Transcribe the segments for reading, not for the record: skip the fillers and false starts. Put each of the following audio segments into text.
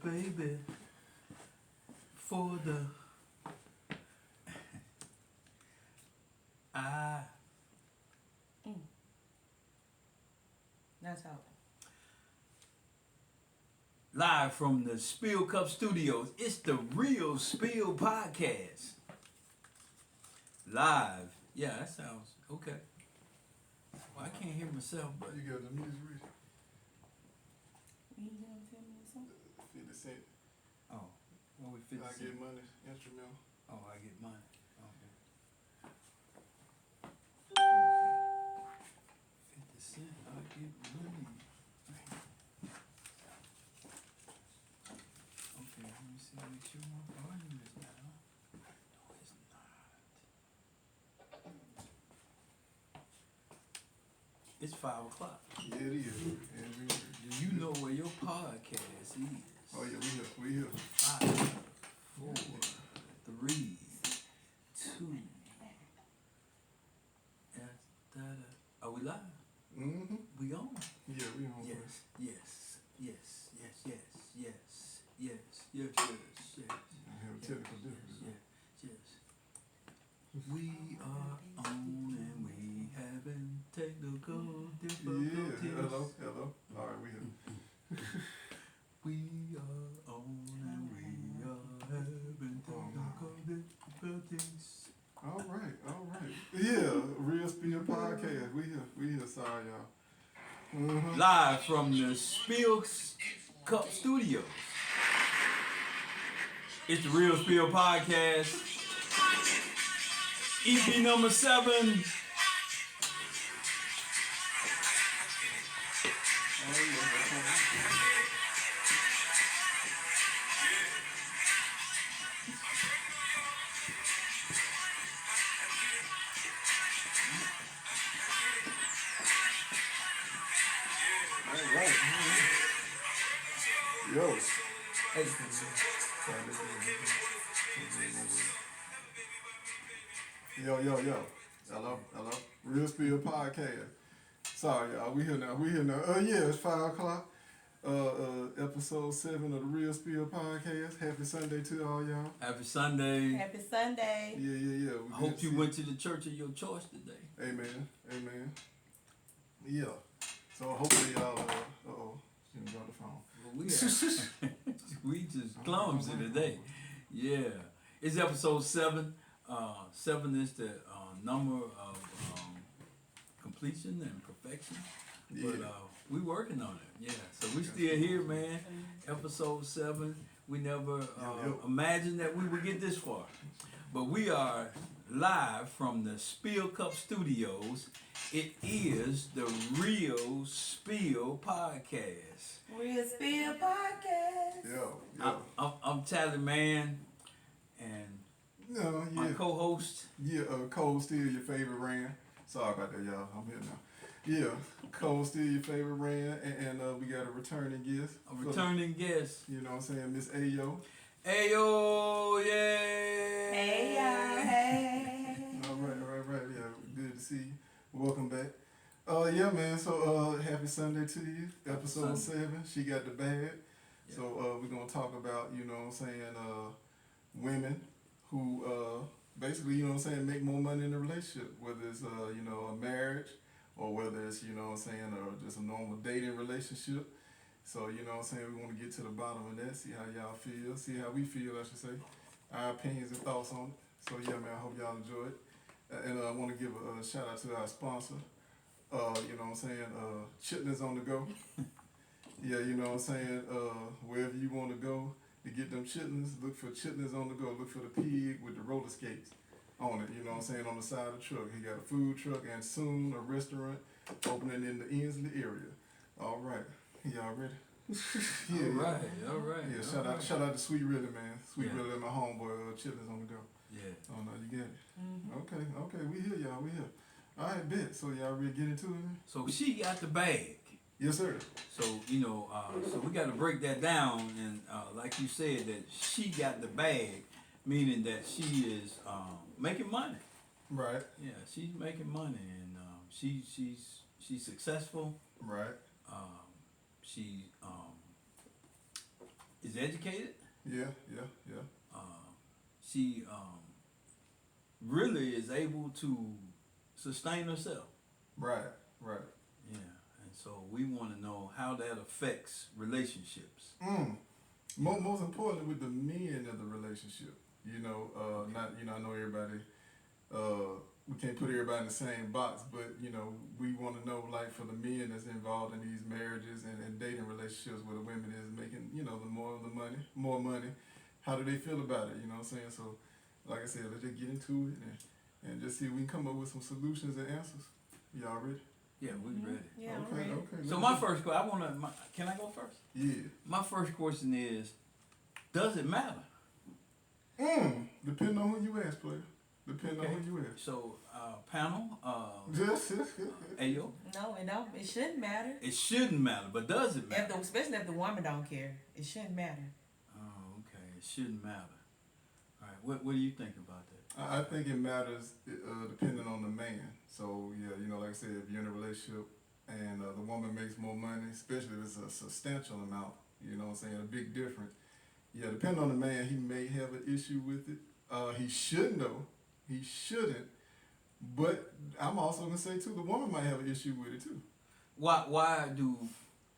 baby, for the I. That's how. Live from the Spill Cup Studios, it's the Real Spill Podcast. Live. Yeah, that sounds okay. Well, I can't hear myself, but You got the music ready? You gonna tell me something? 50 Cent. oh, well, we 50 I cent. Get Money instrumental. Oh, I get mine. Okay. 50 cent, I get money. Okay, let me see, make sure my volume is down. No, it's not. It's 5 o'clock. Yeah, it is. Do you know where your podcast is? Oh yeah, we here. 5, 4, 3, 2. Are we live? Mm-hmm. We on? Yeah, we on. Yes, yes, yes, yes, yes, yes, yes, yes, yes, yes. I have technical difficulties. Yes, yes. We are on and we having technical difficulties. Yeah, hello. All right, we here. We are on and we are having technical difficulties. All right. Yeah, Real Spill Podcast. We here. Sorry, y'all. Mm-hmm. Live from the Spill Cup Studios. It's the Real Spill Podcast. EP number 7. All right. Yo. Yo. Hello. Real Spill Podcast. Sorry, y'all. We here now. Yeah, it's 5 o'clock. Episode 7 of the Real Spill Podcast. Happy Sunday to all y'all. Happy Sunday. Happy Sunday. Yeah. I hope you went to the church of your choice today. Amen. Yeah. So hopefully y'all. You got the phone. Well, we just clumsy today. Yeah. It's episode 7. 7 is the number of completion and perfection. Yeah. But we working on it. Yeah. So we still here, man. Episode 7. We never imagined that we would get this far. But we are live from the Spill Cup Studios. It is the Real Spill Podcast. Real Spill Podcast. Yeah. I'm Tally Man, and my co-host. Yeah, Cole still your favorite Rand. Sorry about that, y'all. I'm here now. Yeah, Cole still your favorite Rand, and we got a returning guest. A returning guest. You know what I'm saying? Miss Ayo. Ayo, yeah. Hey, y'all. Hey. All right. Yeah, good to see you. Welcome back. Yeah, man. So, happy Sunday to you. Episode 7. She got the bag. Yeah. So, we're gonna talk about, you know what I'm saying, women who basically, you know what I'm saying, make more money in a relationship, whether it's a marriage or whether it's, you know what I'm saying, or just a normal dating relationship. So, you know what I'm saying, we want to get to the bottom of that, see how y'all feel, see how we feel, I should say, our opinions and thoughts on it. So, yeah, man, I hope y'all enjoy it. And I want to give a shout out to our sponsor, you know what I'm saying, Chitlins on the Go. Yeah, you know what I'm saying, wherever you want to go to get them chitlins, look for Chitlins on the Go. Look for the pig with the roller skates on it, you know what I'm saying, on the side of the truck. He got a food truck and soon a restaurant opening in the Inslee area. All right. Y'all ready? Yeah. All right. Yeah, shout out to Sweet Really, man. Sweet Really, my homeboy, Chitlins on the Go. Yeah. Oh, no, you get it. Mm-hmm. Okay, we here, y'all, we here. All right, bet. So y'all ready to get into it, man? So she got the bag. Yes, sir. So, you know, so we got to break that down, and like you said, that she got the bag, meaning that she is making money. Right. Yeah, she's making money, and she's successful. Right. She is educated. Yeah. She really is able to sustain herself. Right. Yeah, and so we want to know how that affects relationships. Most importantly, with the men of the relationship, not I know everybody. We can't put everybody in the same box, but we want to know, like, for the men that's involved in these marriages and dating relationships where the women is making more money. How do they feel about it? You know what I'm saying? So, like I said, let's just get into it and just see if we can come up with some solutions and answers. Y'all ready? Yeah, we're ready. Yeah, I'm Okay. ready. So my first question, can I go first? Yeah. My first question is, does it matter? Depending on who you ask, player. Depending on who you ask. So, panel, Yes. Ayo, No, it don't. It shouldn't matter. it shouldn't matter, but does it matter? Especially if the woman don't care, it shouldn't matter. Oh, okay, it shouldn't matter. All right, what do you think about that? I think it matters depending on the man. So, yeah, like I said, if you're in a relationship and the woman makes more money, especially if it's a substantial amount, you know what I'm saying, a big difference. Yeah, depending on the man, he may have an issue with it. He shouldn't, though. He shouldn't. But I'm also going to say, too, the woman might have an issue with it, too. Why do,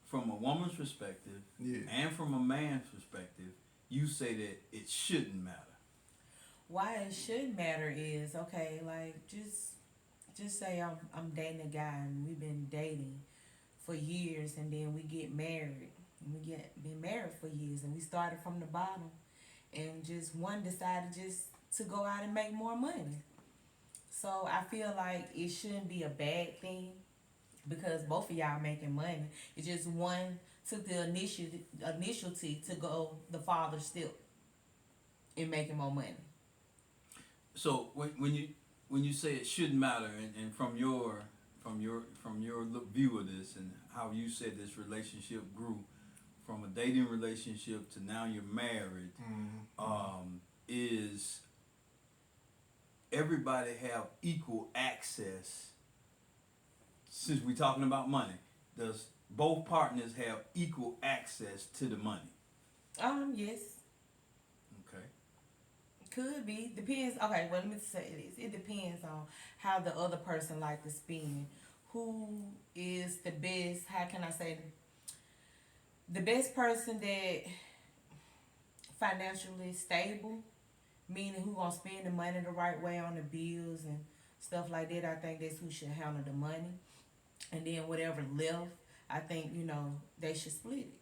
from a woman's perspective Yeah. and from a man's perspective, you say that it shouldn't matter? Why it should matter is, okay, like just say I'm dating a guy and we've been dating for years, and then we get married and been married for years, and we started from the bottom, and just one decided just to go out and make more money. So I feel like it shouldn't be a bad thing because both of y'all making money. It's just one took the initiative to go the farther step in making more money. So when you say it shouldn't matter, and from your view of this and how you said this relationship grew from a dating relationship to now you're married, is everybody have equal access? Since we're talking about money, does both partners have equal access to the money? Yes. Okay. Could be. Depends. Okay, well, let me say this. It depends on how the other person like to spend. Who is the best, how can I say, the best person that financially stable, meaning who gonna spend the money the right way on the bills and stuff like that. I think that's who should handle the money. And then whatever left, I think, they should split it.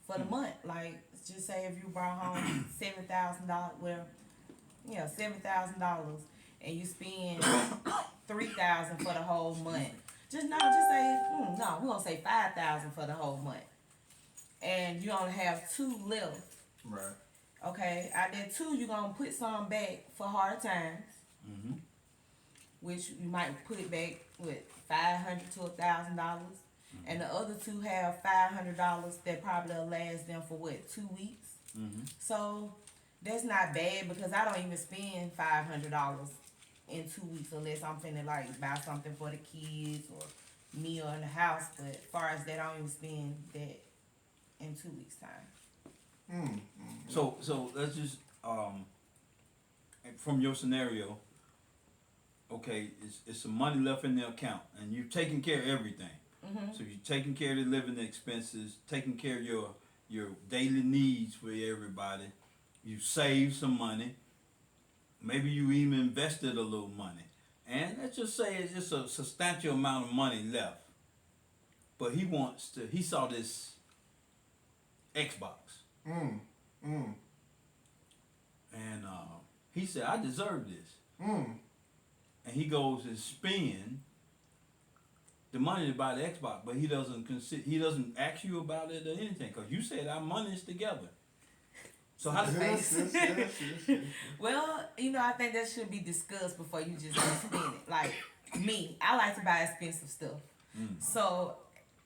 For the month. Like, just say if you brought home $7,000, $7,000, and you spend $3,000 for the whole month. Just say, we're gonna say $5,000 for the whole month, and you only have $2 left. Right. Okay, out there $2, you're gonna put some back for hard times, which you might put it back with $500 to $1,000. And the other $2 have $500 that probably will last them for 2 weeks. So that's not bad because I don't even spend $500 in 2 weeks unless I'm finna like buy something for the kids or me or in the house. But as far as that, I don't even spend that in 2 weeks time. So let's just from your scenario. Okay, it's some money left in the account, and you're taking care of everything. So you're taking care of the living expenses, taking care of your daily needs for everybody. You save some money. Maybe you even invested a little money. And let's just say it's just a substantial amount of money left. But he saw this Xbox. And he said, I deserve this. And he goes and spends the money to buy the Xbox, but he doesn't ask you about it or anything, because you said our money is together. So how does Well, I think that should be discussed before you just spend it. Like me, I like to buy expensive stuff. So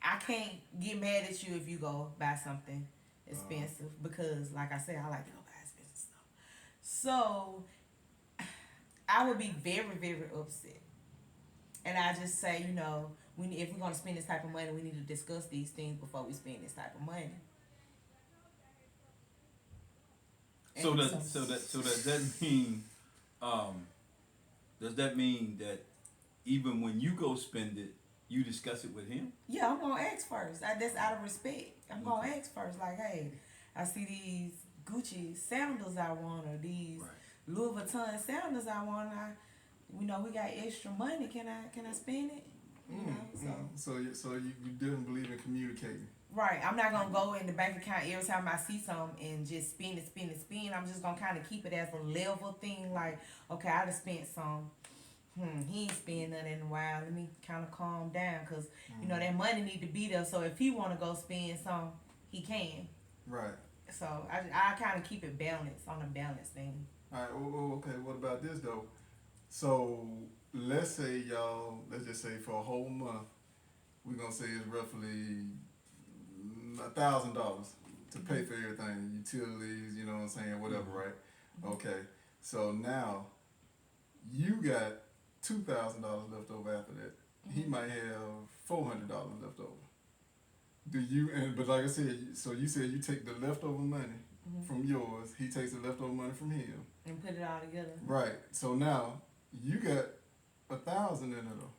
I can't get mad at you if you go buy something expensive because, like I said, I like to go buy expensive stuff. So I would be very, very upset. And I just say, if we're going to spend this type of money, we need to discuss these things before we spend this type of money. So does that mean that even when you go spend it, you discuss it with him? Yeah, I'm gonna ask first. That's out of respect. I'm gonna ask first. Like, hey, I see these Gucci sandals I want, or these Louis Vuitton sandals I want. We got extra money. Can I spend it? So you didn't believe in communicating. Right. I'm not gonna go in the bank account every time I see something and just spend it. I'm just gonna kind of keep it as a level thing. Like, okay, I just spent some. He ain't spend nothing in a while. Let me kind of calm down, cause that money need to be there. So if he want to go spend some, he can. Right. So I kind of keep it balanced on a balance thing. All right. Okay. What about this though? So let's say let's just say for a whole month, we're gonna say it's roughly $1,000 to pay for everything, utilities, you know what I'm saying, whatever, right? Okay. So now you got $2,000 left over after that. He might have $400 left over. But like I said, so you said you take the leftover money from yours, he takes the leftover money from him. And put it all together. Right. So now you got 1,000 in it though.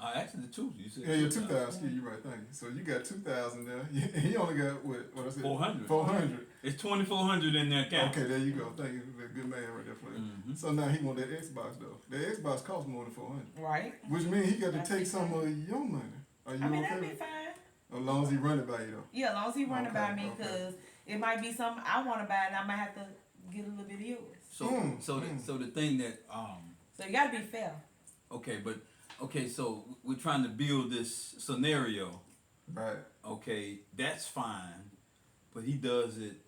Actually, the two. You said. Yeah, you're 2,000. Excuse you, right? Thank you. So you got 2,000 there. He only got what I said? 400. 400. It's 2,400 in their account. Okay, there you go. Thank you. Good man right there for you. So now he want that Xbox though. That Xbox costs more than 400. Right. Which means he got to take some of your money. Are you okay? That'd be fine. As long as he run it by you though. Yeah, as long as he run it by me, because it might be something I want to buy, and I might have to get a little bit of yours. So the thing that So you gotta be fair. Okay, so we're trying to build this scenario. Right. Okay, that's fine, but he does it.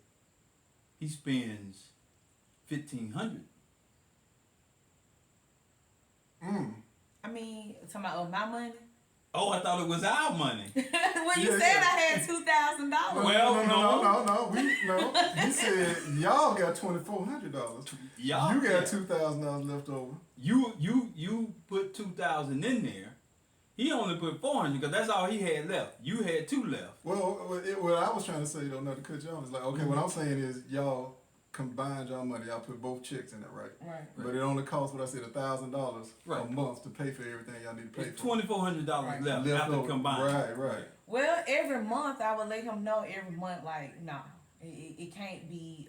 He spends $1,500. I mean, talking about my money. Oh, I thought it was our money. When you said I had $2,000. No. He said y'all got $2,400. Y'all you got $2,000 left over. You put 2,000 in there. He only put 400 because that's all he had left. You had 2 left. Well, what I was trying to say though, not to cut you off, is like, okay, what I'm saying is y'all combined y'all money, y'all put both checks in it, right? Right. But it only costs what I said $1,000 a month to pay for everything y'all need to pay it's for. $2,400 left after over. combined. Right. Well, every month I would let him know every month, like, nah, it can't be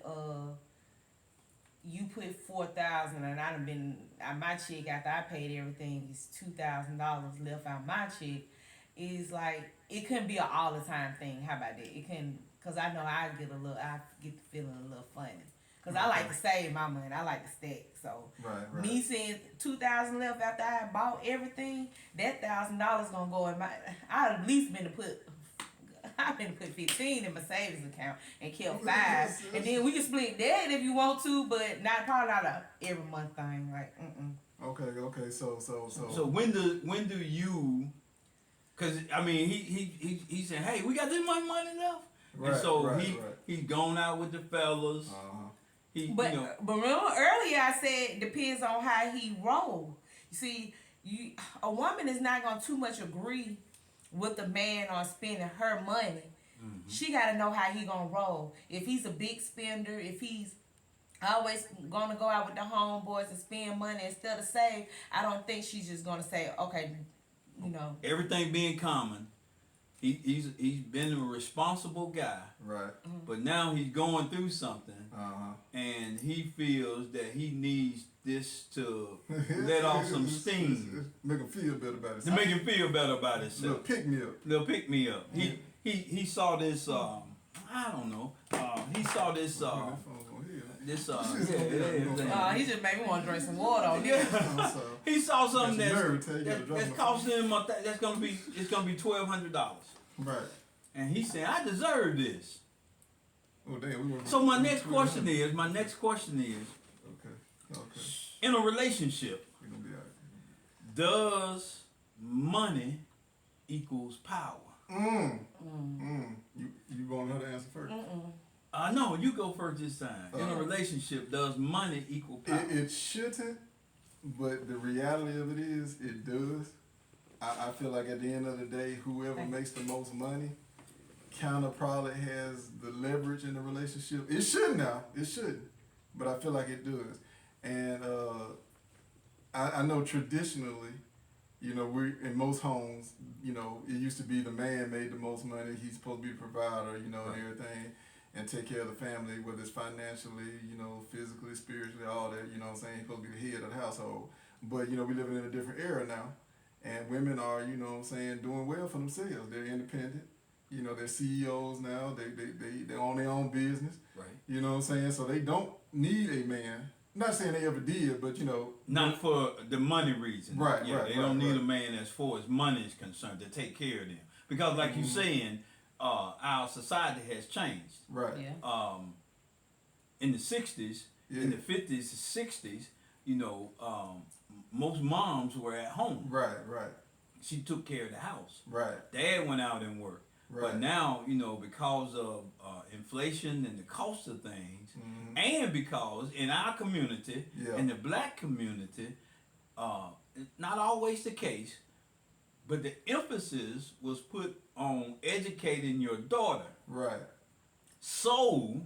you put 4,000 and I done been my check after I paid everything is $2,000 left out my check. Is like it couldn't be an all the time thing. How about that? It can, cause I know I get the feeling a little funny. Cause I like to save my money. I like to stack. So me saying 2,000 left after I bought everything, that $1,000 gonna go in my. I'd at least been to put 15 in my savings account and kept 5, and then we can split that if you want to, but probably not a every month thing. Like, Okay. So when do you? Cause I mean he said, hey, we got this much money left, and so he's gone out with the fellas. But remember earlier I said depends on how he roll. You see, a woman is not gonna too much agree with the man on spending her money. She gotta know how he gonna roll. If he's a big spender, if he's always gonna go out with the homeboys and spend money instead of save, I don't think she's just gonna say, okay, everything being common. He's been a responsible guy, right? But now he's going through something, and he feels that he needs this to let off some steam, make him feel better about himself. To make him feel better about himself. Little pick me up. He saw this. I don't know. He saw this. He just made me want to drink some water on this. He saw something that's costing him. That's gonna be $1,200. Right. And he said, I deserve this. Oh damn. So my next question is, okay. In a relationship, does money equals power? You want her to answer first? No, you go first this time. In a relationship, does money equal power? It shouldn't, but the reality of it is, it does. I feel like at the end of the day, whoever makes the most money kind of probably has the leverage in the relationship. It should now. It shouldn't. but I feel like it does. And I know traditionally, you know, we in most homes, you know, it used to be the man made the most money. He's supposed to be the provider, you know, and everything, and take care of the family, whether it's financially, you know, physically, spiritually, all that. You know what I'm saying? He's supposed to be the head of the household. But you know, we living in a different era now, and women are, you know what I'm saying, doing well for themselves. They're independent. You know, they're CEOs now. They own their own business. Right. You know what I'm saying? So they don't need a man. Not saying they ever did, but you know. Not for the money reason. Right, yeah, right, they right, don't need right. a man as far as money is concerned to take care of them. Because like you're saying, our society has changed. Right. Yeah. In the 60s, Yeah. in the 50s, 60s, you know, most moms were at home. Right, right, She took care of the house. right, Dad went out and worked. right. But now, you know, because of inflation and the cost of things, and because in our community, Yeah. in the black community, not always the case, but the emphasis was put on educating your daughter Right, so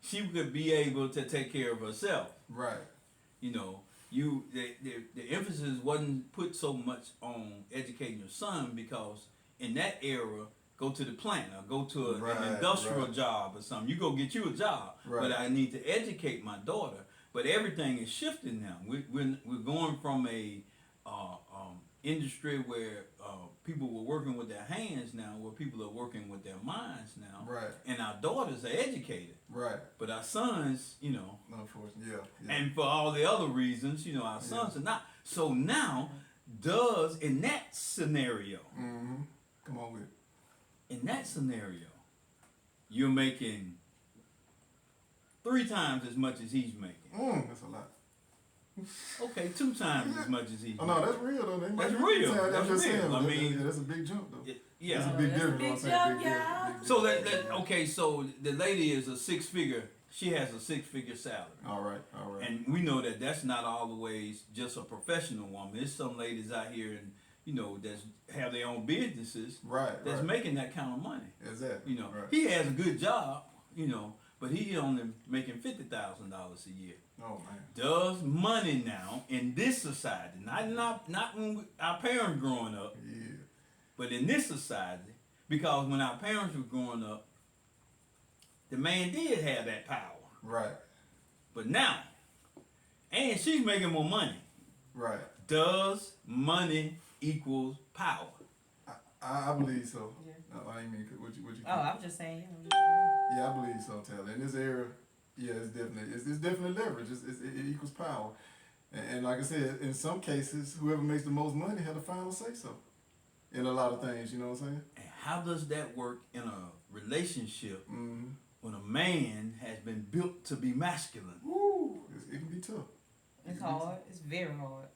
she could be able to take care of herself. right, You know, the emphasis wasn't put so much on educating your son because in that era, go to the plant or go to an Right, industrial right. job or something. You go get you a job, Right. but I need to educate my daughter. But everything is shifting now. We're going from a industry where people were working with their hands now, where people are working with their minds now. Right. And our daughters are educated, right. but our sons, you know, Unfortunately, yeah. and for all the other reasons, you know, our sons are not. So now, in that scenario, Mm-hmm. Come on with it. in that scenario, you're making 3 times as much as he's making. That's a lot. Okay, 2 times as much as he's Oh making. no, that's real though. That's real. I'm That's just real. saying. I mean, that's a big jump though. Yeah. That's a big That's a difference. big I'm saying jump, big y'all. difference. So okay, so the lady is a 6-figure. She has a 6-figure salary. All right. And we know that that's not always just a professional woman. There's some ladies out here, and you know, that's have their own businesses Right. that's right. making that kind of money. Exactly. You know, Right. he has a good job, you know, but he only making $50,000 a year. Oh man. Does money now in this society, not when our parents growing up, Yeah. but in this society, because when our parents were growing up, the man did have that power. Right. But now, and she's making more money. Right. Does money equals power? I believe so. Yeah. No, I ain't mean what you. Oh, I'm just saying. Yeah, I believe so, Taylor. In this era, yeah, it's definitely leverage. It equals power, and like I said, in some cases, whoever makes the most money had a final say so. In a lot of things, you know what I'm saying? And how does that work in a relationship Mm-hmm. when a man has been built to be masculine? Woo! It can be tough. It's hard. It's very hard.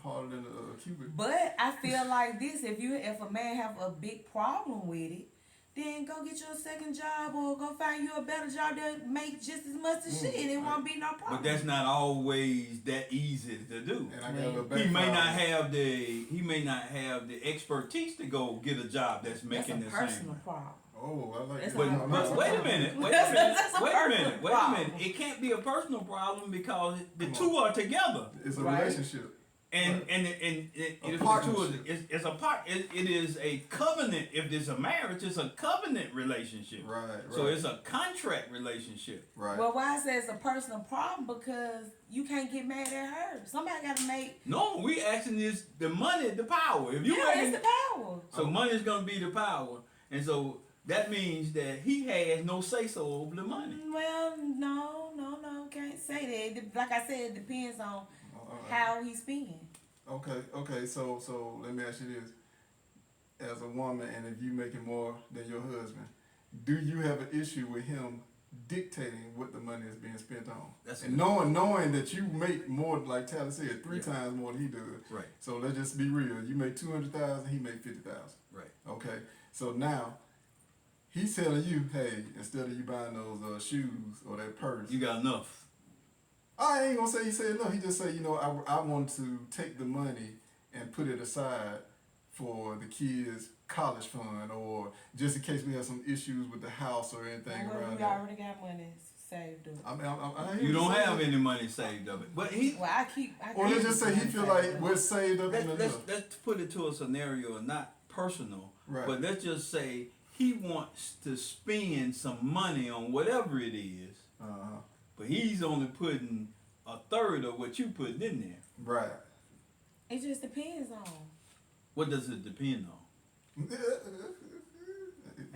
Harder than a Cuban. But I feel like this: if a man have a big problem with it, then go get you a second job or go find you a better job that make just as much as shit. It won't be no problem. But that's not always that easy to do. And I got a little He may backfire. not have the expertise to go get a job that's making that's the a personal same. problem. Oh, I like That's that. a No, But no, wait no. a minute, wait a That's minute, a wait a personal minute, wait a problem. minute. It can't be a personal problem because the Come two are together. It's a Right. relationship. And Right. it partnership. it's a part. It is a covenant. If there's a marriage, it's a covenant relationship. Right, right. So it's a contract relationship. right. Well, why I say it's a personal problem because you can't get mad at her. Somebody got to make. No, we asking is the money, the power. If you Yeah, making, it's the power. so money is gonna be the power, and so that means that he has no say so over the money. Well, no, can't say that. Like I said, it depends on Alright. how he's speaking. Okay. So let me ask you this: as a woman, and if you making more than your husband, do you have an issue with him dictating what the money is being spent on? That's And knowing that you make more, like Tyler said, 3 Yeah. times more than he does. Right, So let's just be real. You make 200,000, he make 50,000. right. Okay. So now he's telling you, hey, instead of you buying those shoes or that purse, You got enough. I ain't gonna say he said no. He just say, I want to take the money and put it aside for the kids' college fund, or just in case we have some issues with the house or anything Well, around we there. already got money saved up. I You don't have any money saved up. But he. Well, I keep. Or let's just say he money feel saved like up. we're saved up in enough. Let's put it to a scenario not personal, Right. but let's just say he wants to spend some money on whatever it is, but he's only putting a third of what you putting in there. Right. It just depends on. What does it depend on?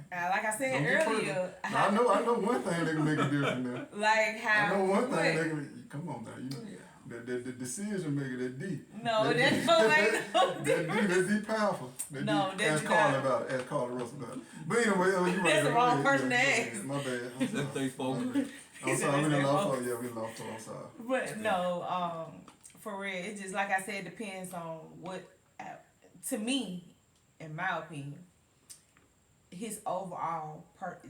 Like I said Don't be earlier, I know one thing that can make a difference now. like how. I know one thing what? that can. Come on now, the decision maker that deep. No, that that's no way. That deep powerful. That No, deep. that's Ask Carl not. about it. Ask Carl Russell about it. But anyway, you right. That's the Go wrong ahead. person to Yeah, ask. My bad. I'm Let's sorry. stay focused. I'm sorry. We done lost focus. Yeah, we lost focus. I'm sorry. But no, for real, it just like I said, depends on what. To me, in my opinion, his overall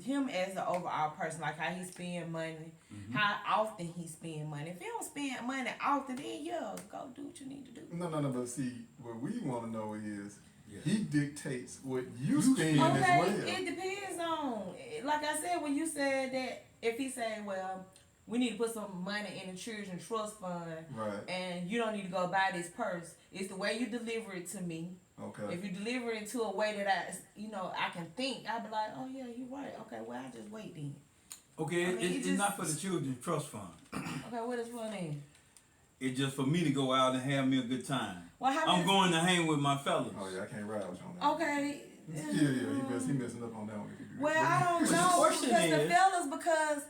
him as an overall person, like how he spend money, how often he spend money. If he don't spend money often, then yeah, go do what you need to do. No. But see, what we want to know is Yeah. he dictates what you spend as Okay, well. it depends on. Like I said, when you said that, if he say, well, we need to put some money in the children's trust fund, Right. and you don't need to go buy this purse. It's the way you deliver it to me. Okay. If you deliver it to a way that I can think, I'll be like, oh yeah, you're right. Okay, well I just wait then. Okay, I mean, it's not for the children's trust fund. Okay, what is for then? It's just for me to go out and have me a good time. Well, how I'm many- going to hang with my fellas. Oh yeah, I can't ride with you on that. Okay. Yeah, he messing up on that one. Well, I don't But the know question because the is- fellas because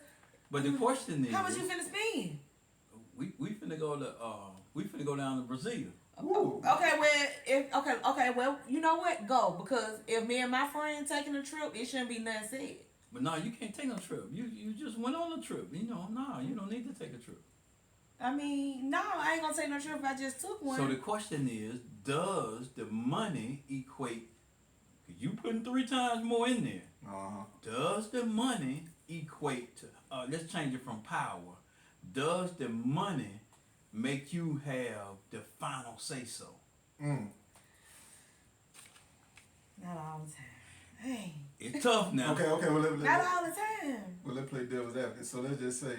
But the question is, how much you finna spend? we finna go to we finna go down to Brazil. Woo. Okay, well, you know what? Go because if me and my friend taking a trip, it shouldn't be nothing said. But no, you can't take no trip. You just went on a trip. You don't need to take a trip. I mean, no, I ain't gonna take no trip if I just took one. So the question is, does the money equate? You putting 3 times more in there. Does the money equate to? Let's change it from power. Does the money make you have the final say so? Mm. Not all the time. Hey. It's tough now. Okay. Well, Not all the time. let's play devil's advocate. So let's just say,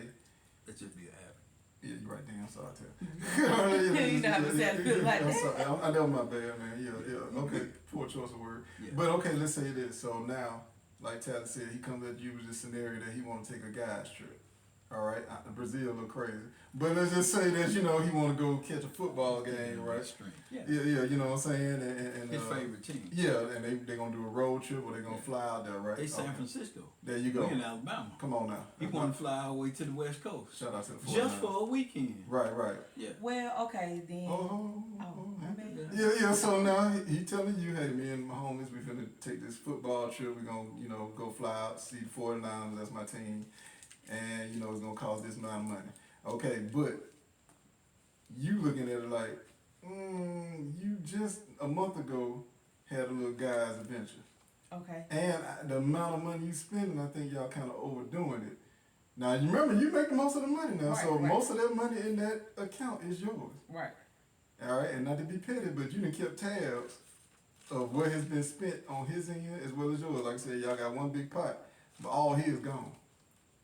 Let's just be a habit. yeah, you're right. Damn, I'm sorry, Tell. You know how to say it feel like I'm that. sorry. I know my bad, man. Yeah. Okay, poor choice of word. Yeah. But okay, let's say this. So now, like Tyler said, he comes at you with this scenario that he want to take a guy's trip. All right, Brazil look crazy, but let's just say that he want to go catch a football game, right? Yeah. Yeah, you know what I'm saying, and His favorite team. Yeah, and they gonna do a road trip or they gonna fly out there, right? They San Okay. Francisco. There you We go. in Alabama. Come on now. He want to fly all the way to the West Coast. Shout out to the 49ers. Just for a weekend. Right. Yeah. Well, okay then. Oh, my bad. Yeah. So now he telling you, hey, me and my homies, we finna take this football trip. We gonna, go fly out, see the 49ers. That's my team, and it's gonna cost this amount of money. Okay, but you looking at it like, you just a month ago had a little guy's adventure, Okay. and the amount of money you spending, I think y'all kind of overdoing it. Now you remember you make the most of the money now, Right, so right. most of that money in that account is yours. Right. All right, and not to be petty, but you done kept tabs of what has been spent on his end as well as yours. Like I said, y'all got one big pot, but all his gone.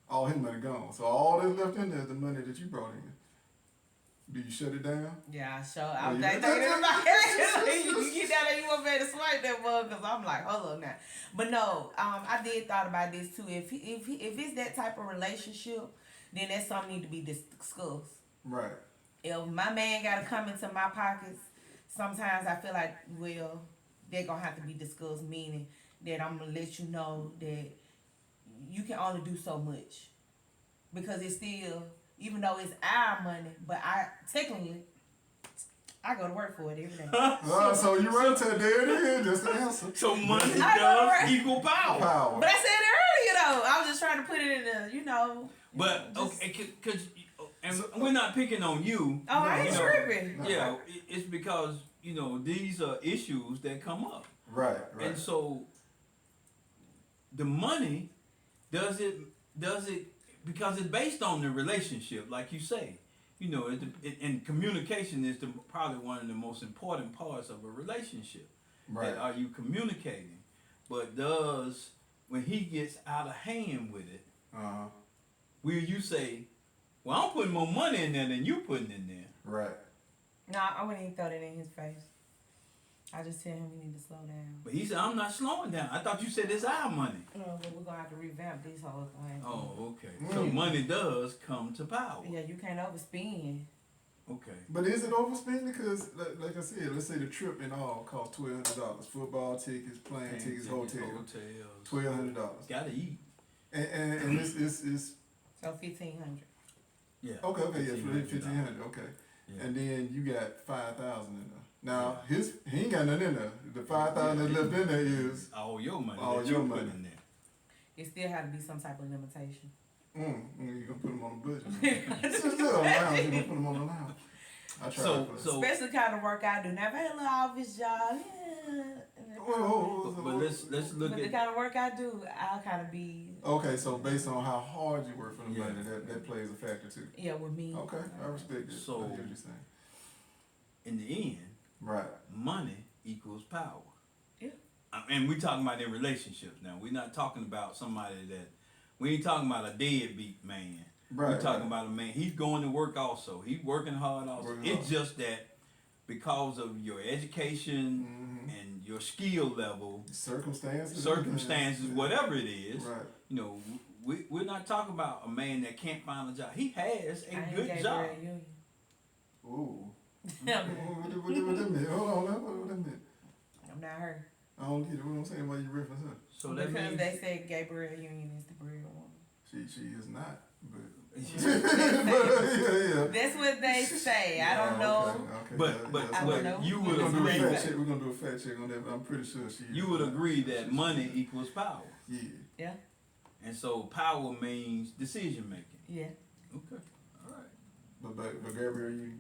All his money gone. So all that's left in there is the money that you brought in. Do you shut it down? Yeah, sure. I'm you- thinking about it. You get down there, you want me to swipe that mug because I'm like, hold up now. But no, I did thought about this too. If it's that type of relationship, then that's something need to be discussed. Right. If my man got to come into my pockets, sometimes I feel like, well, they're going to have to be discussed, meaning that I'm going to let you know that you can only do so much. Because it's still, even though it's our money, but technically, I go to work for it every day. So you run to there it is, just the answer. So money I know, does right? equal power. Power. But I said it earlier, though. I was just trying to put it in the, But just- okay, because and we're not picking on you. Oh, I ain't you know, tripping. No. Yeah, it's because these are issues that come up, Right. and so the money does it because it's based on the relationship, like you say. And communication is probably one of the most important parts of a relationship. Right. That are you communicating? But when he gets out of hand with it, will you say, well, I'm putting more money in there than you putting in there? Right. No, I wouldn't even throw that in his face. I just tell him we need to slow down. But he said, I'm not slowing down. I thought you said it's our money. No, but we're gonna have to revamp this whole thing. Oh, okay. So money does come to power. Yeah, you can't overspend. Okay. But is it overspending? Because, like I said, let's say the trip and all cost $1,200. Football tickets, plane tickets, hotel, $1,200. Gotta eat. And it's So 1,500. Yeah. okay, yeah, $1,500, okay. Yeah. And then you got 5,000 in there. Now he ain't got nothing in there. The 5,000 that left in there is all your money. All that your you money. put in there. It still had to be some type of limitation. you gonna put them on the budget. It's just a lounge. You gonna put them on the lounge. I try. So especially the kind of work I do. Now, if I had a little office job, Whoa, but let's look but at the kind of work I do, I'll kind of be. Okay, so based on how hard you work for the money, that plays a factor too. Yeah, with me. Okay, I respect it. So I hear what you're saying. in the end, Right. money equals power. Yeah. And we talking about in relationships now. We're not talking about somebody that we ain't talking about a deadbeat man. Right. We're talking about a man. He's going to work also. He's working hard also. It's just that because of your education and your skill level, circumstances, whatever it is, right. you know, we're not talking about a man that can't find a job. He has a good Gabriel job. Union. Ooh. What that mean? Hold on, what that mean? I'm not her. I don't get it. What I'm saying, why you reference her? So that Because means they said Gabriel Union is the breadwinner. She is not, but yeah. That's what they say. I don't know. Okay, But I don't know. you we're would gonna do a agree. fact check. We're gonna do a fact check on that. But I'm pretty sure she. You would agree that money equals power. Yeah. Yeah. And so power means decision making. Yeah. Okay. All right. But Gabrielle, you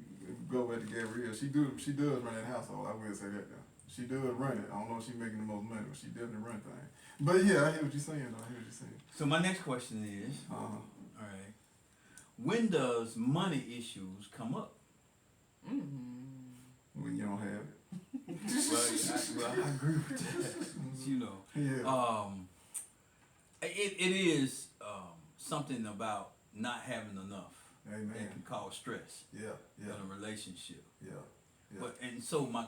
go back to Gabrielle. She does run that household. I will say that though. She does run it. I don't know if she's making the most money, but she definitely run things. But yeah, I hear what you're saying. Though. I hear what you're saying. So my next question is, Uh-huh. all right, when does money issues come up? When you don't have it. Well, I agree with that. You know, Yeah. it is something about not having enough Amen. that can cause stress Yeah. in Yeah. a relationship. Yeah. Yeah. But and so my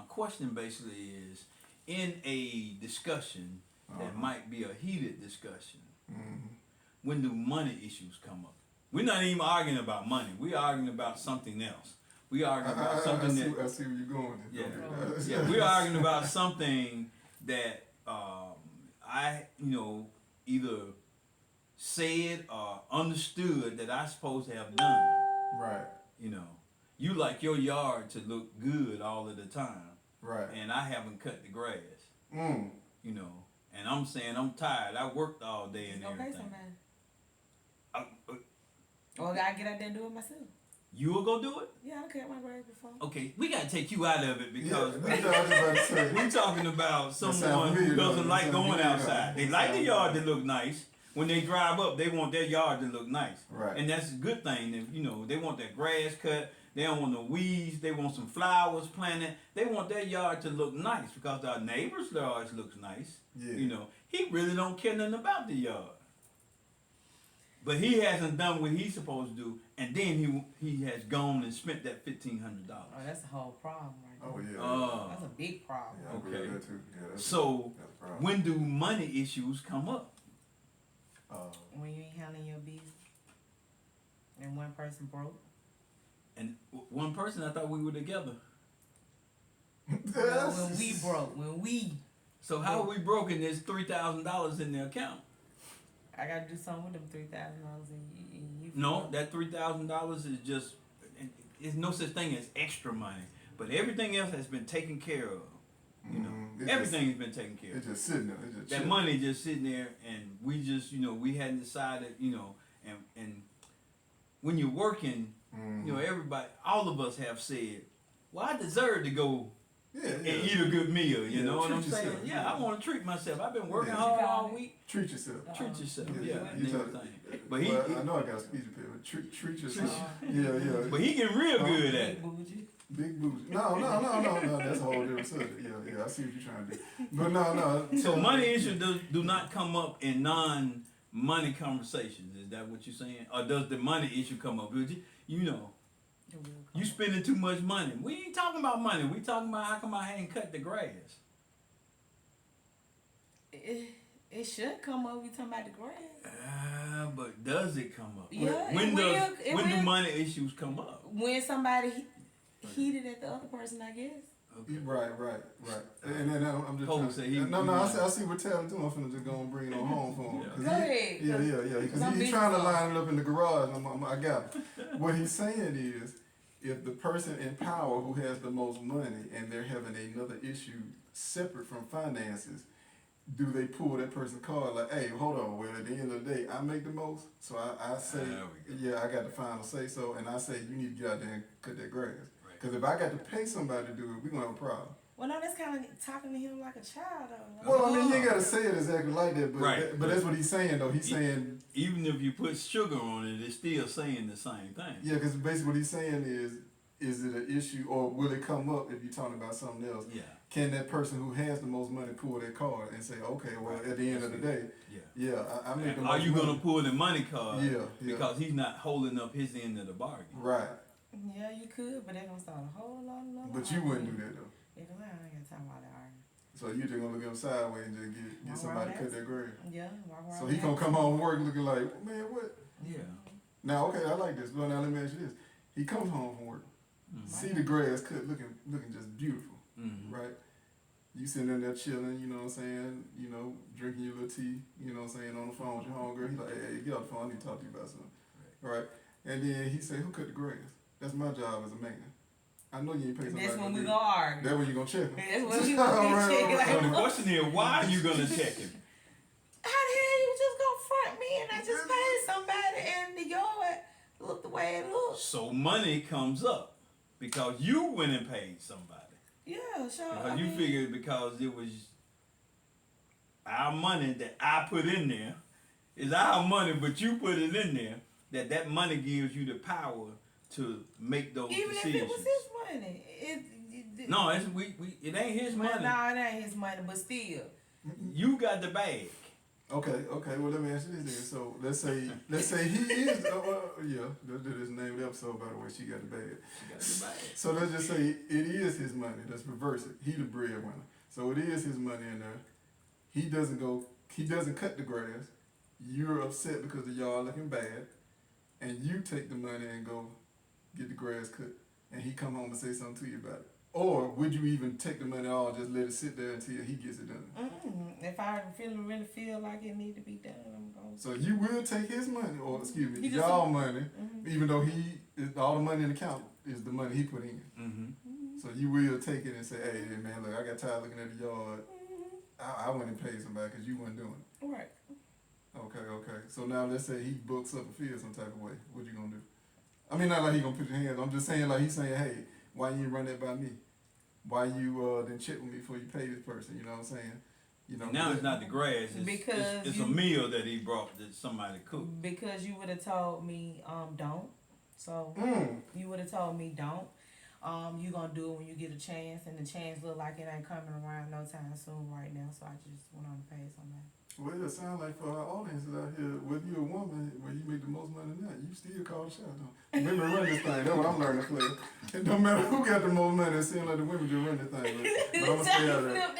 question basically is, in a discussion that might be a heated discussion, when do money issues come up? We're not even arguing about money. We're arguing about something else. We arguing about something I see where you're going. yeah, we're arguing about something that I either said or understood that I supposed to have done. Right. You know, you like your yard to look good all of the time, Right. and I haven't cut the grass. Mm. You know, and I'm saying I'm tired. I worked all day and Okay, everything. somebody. Well, I gotta get out there and do it myself. You will go do it? Yeah, I cut my grass before. Okay, we gotta take you out of it because Yeah, that's what I was about to say. we're talking about sound someone who familiar, doesn't though. like That sound going familiar, outside. though. They That like the sound yard to familiar. look nice. When they drive up, they want their yard to look nice. Right. And that's a good thing. If, they want their grass cut. They don't want no weeds. They want some flowers planted. They want their yard to look nice because our neighbor's yard looks nice. Yeah. He really don't care nothing about the yard. But he hasn't done what he's supposed to do, and then he has gone and spent that $1,500. Oh, that's the whole problem right there. Oh yeah. That's a big problem. Yeah, I agree with that too. Yeah, that's So that's a problem. when do money issues come up? When you ain't handling your business and one person broke. And one person, I thought we were together. Well, when we broke, So how are we broken? There's $3,000 in the account. I gotta do something with them $3,000 and you. No, that $3,000 is just. There's no such thing as extra money, but everything else has been taken care of. Everything has been taken care of. It's just sitting there. It's just That chilling. money just sitting there, and we just, we hadn't decided, and when you're working, everybody, all of us have said, well, I deserve to go and eat a good meal, you know what I'm treat saying? yourself. Yeah, I want to treat myself. I've been working Yeah. hard all week. Treat yourself. Treat yourself, Yeah, yeah, and you try to- everything. But he, Well, I know I got a speech impediment, but treat yourself. Yeah. but he getting real good at it. Big bougie. No, that's a whole different subject. Yeah, I see what you're trying to do. But no. So money issues do not come up in money conversations. Is that what you're saying? Or does the money issue come up? You know, you spending too much money. We ain't talking about money. We talking about how come I hadn't cut the grass. It should come up. We talking about the grass. But does it come up? Yeah, When do money issues come up? When somebody heated at the other person, I guess. Okay. Right. And then I'm just Cole I see what Taylor doing. I'm finna just go and bring it on home for him. Go ahead. Yeah. Because he's trying to line it up in the garage. I got it. What he's saying is, if the person in power who has the most money and they're having another issue separate from finances, do they pull that person's card like, hey, hold on, well, at the end of the day, I make the most, so I say, yeah, I got the final say so, and I say, you need to get out there and cut that grass. Because if I got to pay somebody to do it, we're going to have a problem. Well, no, that's kind of talking to him like a child, though. Well, I mean, you ain't got to say it exactly like that, but that's what he's saying, though. He's saying... Even if you put sugar on it, it's still saying the same thing. Yeah, because basically what he's saying is it an issue, or will it come up if you're talking about something else? Yeah. Can that person who has the most money pull their card and say, okay, well, at the end of the day, I make the most money. Are you going to pull the money card? Yeah. Because he's not holding up his end of the bargain. Right. Yeah, you could, but they're going to start a whole lot of But you wouldn't do that, though. Yeah, because I ain't got time about that argument. So you just going to look at him sideways and just get somebody to cut their grass? Yeah. So he going to come home from work looking like, man, what? Yeah. Now, okay, I like this. Well, now let me ask you this. He comes home from work. Mm-hmm. See the grass cut looking just beautiful, right? You sitting in there chilling, you know what I'm saying, drinking your little tea, you know what I'm saying, on the phone with your homegirl. He's like, hey, get off the phone, I need to talk to you about something, right? And then he say, who cut the grass? That's my job as a man. I know you ain't pay somebody. That's when we gonna argue. That's when you gonna check him. That's when we gonna check him. So the question is, why are you gonna check him? How the hell you just gonna front me and I just paid somebody and the yard look the way it looks? So money comes up because you went and paid somebody. Yeah, sure. Because you figured because it was our money that I put in there, it's our money, but you put it in there, that money gives you the power to make those decisions. Even if it was his money. No, it ain't his money. No, it ain't his money, but still. You got the bag. Okay, well let me ask you this then. So let's say he is, let's do this name of the episode, by the way, she got the bag. She got the bag. So let's just say it is his money. Let's reverse it. He the breadwinner. So it is his money in there. He doesn't cut the grass. You're upset because the yard looking bad. And you take the money and go get the grass cut. And he come home and say something to you about it. Or would you even take the money all, just let it sit there until he gets it done? If I really feel like it need to be done, I'm going to. So you will take his money, or excuse me, y'all money, even though all the money in the account is the money he put in. So you will take it and say, hey man, look, I got tired looking at the yard. I went and paid somebody because you weren't doing it. Right. Okay. So now let's say he books up a field some type of way. What you gonna do? I mean, not like he gonna put your hands. I'm just saying, like he's saying, hey, why you run that by me? Why you didn't check with me before you pay this person? You know what I'm saying? Now it's not the grass. It's a meal that he brought that somebody cooked. Because you would have told me, don't. So you would have told me don't. You gonna do it when you get a chance, and the chance look like it ain't coming around no time soon right now. So I just went on to pay somebody. Well, it sounds like for our audiences out here, whether you're a woman, where you make the most money or not, you still call the shot, though. Women run this thing. That's what I'm learning, Claire. It don't matter who got the most money. It seems like the women just run this thing. But I'm gonna stay out of that.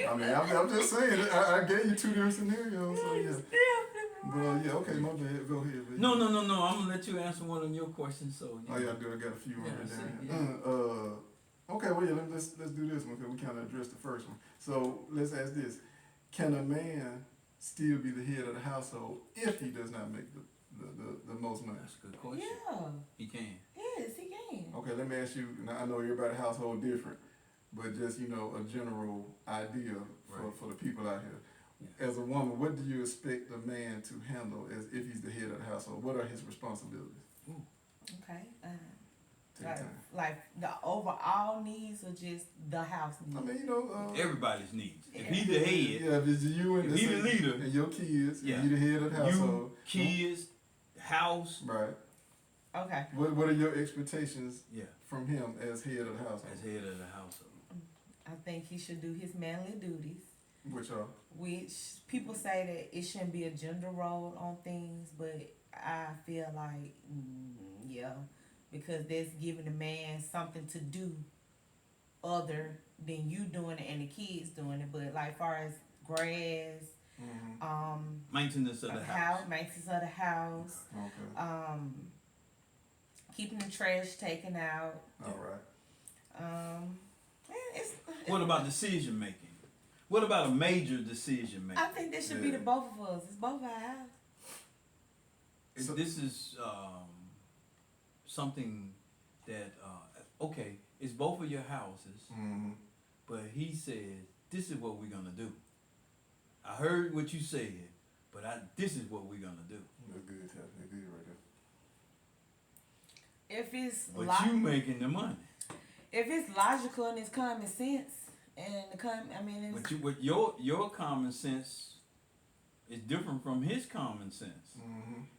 I mean, I'm just saying. I gave you two different scenarios, so yeah. But okay, my bad. Go ahead. Baby. No. I'm gonna let you answer one of your questions. So. I do. I got a few on there. Okay, well, yeah. Let's do this one because we kind of addressed the first one. So let's ask this: can a man still be the head of the household if he does not make the most money? That's a good question. Yeah. He can. Yes, he can. Okay, let me ask you. Now I know everybody's household different, but just a general idea for the people out here. Yeah. As a woman, what do you expect a man to handle as if he's the head of the household? What are his responsibilities? Ooh. Okay. Like the overall needs or just the house needs? I mean, everybody's needs. If he's the head, if it's you and if he's the leader, and your kids, and you the head of the household, kids, house, right? Okay. What are your expectations? From him as head of the household? As head of the household, I think he should do his manly duties. Which are? Which people say that it shouldn't be a gender role on things, but I feel like, yeah, because that's giving the man something to do other than you doing it and the kids doing it. But like far as grass, maintenance of the house. Maintenance of the house, Okay. keeping the trash taken out. All right. It's, What about decision making? What about a major decision making? I think this should be the both of us. It's both our house. This is something that okay, it's both of your houses, but he said this is what we're gonna do. I heard what you said, but this is what we're gonna do. That's good, Tap. That's good right there. If it's But you making the money. If it's logical and it's common sense, and it's, But your common sense is different from his common sense.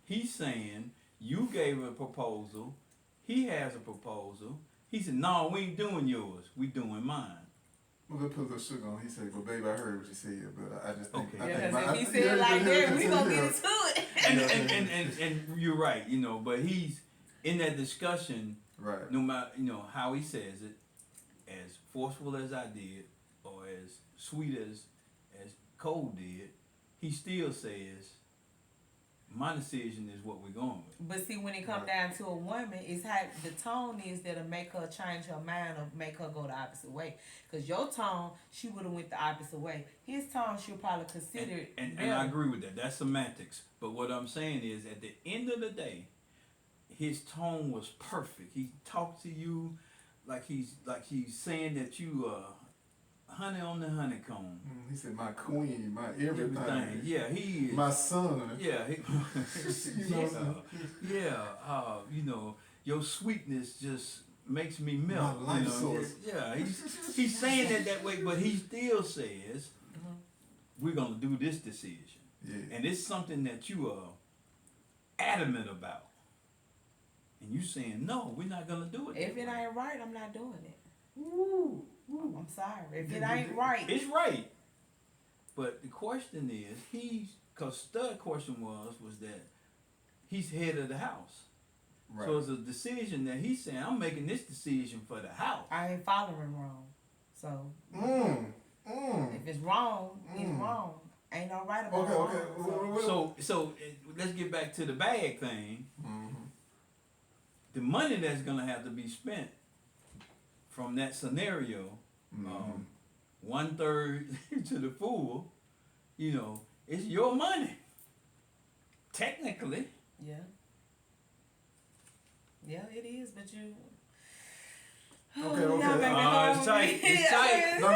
He's saying you gave a proposal, he has a proposal. He said, "No, we ain't doing yours. We doing mine." Well, they put a little sugar on. He said, "Well, baby, I heard what you said, but I just think." Okay. I because think if he said it like that, we gonna get into it. And you're right, but he's in that discussion. Right. No matter how he says it, as forceful as I did, or as sweet as Cole did, he still says, "My decision is what we're going with." But see, when it come down to a woman, it's how the tone is that'll make her change her mind or make her go the opposite way. Cause your tone, she would have went the opposite way. His tone, she'll probably consider it. And I agree with that. That's semantics. But what I'm saying is, at the end of the day, his tone was perfect. He talked to you like he's saying that you honey on the honeycomb. He said, "My queen, my everything." Yeah, he is. My son. Yeah, your sweetness just makes me melt. My life source. Yeah, he's saying that way, but he still says, "We're gonna do this decision," and it's something that you are adamant about. And you saying, "No, we're not gonna do it." If it ain't right, I'm not doing it. I'm sorry. If it ain't right, it's right. But the question is, because Stud's question was that he's head of the house. Right. So it's a decision that he's saying, "I'm making this decision for the house." I ain't following wrong. So if it's wrong, it's wrong. Ain't no right about wrong. So let's get back to the bag thing. The money that's gonna have to be spent from that scenario, 1/3 to the full, it's your money. Technically. Yeah. Yeah, it is, but you. Okay. It's tight. It's tight. No.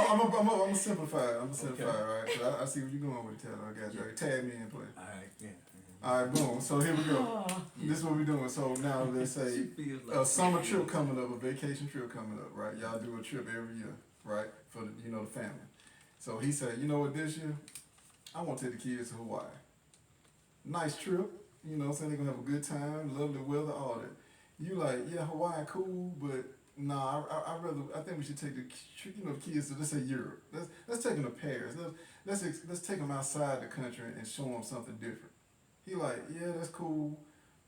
I'm gonna simplify it. Right? So I see where you're going with it, Taylor. I got you. Tag me in play. All right. Yeah. All right, boom. So here we go. This is what we're doing. So now let's say a summer trip coming up, a vacation trip coming up, right? Y'all do a trip every year, right? For the family. So he said, "You know what, this year, I want to take the kids to Hawaii. Nice trip, saying they're gonna have a good time, lovely weather, all that. You like, yeah, Hawaii cool, but nah, I think we should take the kids to, let's say, Europe. Let's take them to Paris. Let's take them outside the country and show them something different." He like, "Yeah, that's cool,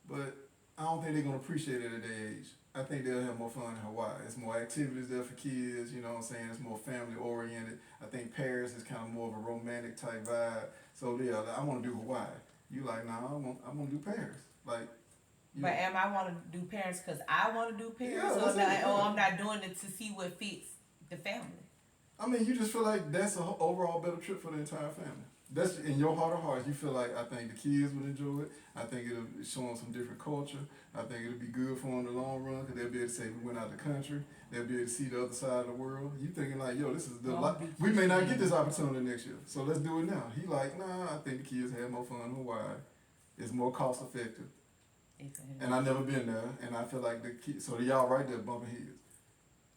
but I don't think they're gonna appreciate it at their age. I think they'll have more fun in Hawaii. It's more activities there for kids, it's more family oriented. I think Paris is kind of more of a romantic type vibe. So yeah, I want to do Hawaii." You like, "Nah, I want to do Paris." Like, but am I want to do Paris because I want to do Paris, or I'm not doing it to see what fits the family? I mean, you just feel like that's an overall better trip for the entire family. That's in your heart of hearts. You feel like, I think the kids would enjoy it. I think it'll show them some different culture. I think it'll be good for them in the long run because they'll be able to say we went out of the country. They'll be able to see the other side of the world. You thinking like, yo, this is the we may not get this opportunity next year, so let's do it now. He like, "Nah, I think the kids have more fun in Hawaii. It's more cost effective." And I never been there, and I feel like the kids. So y'all right there bumping heads,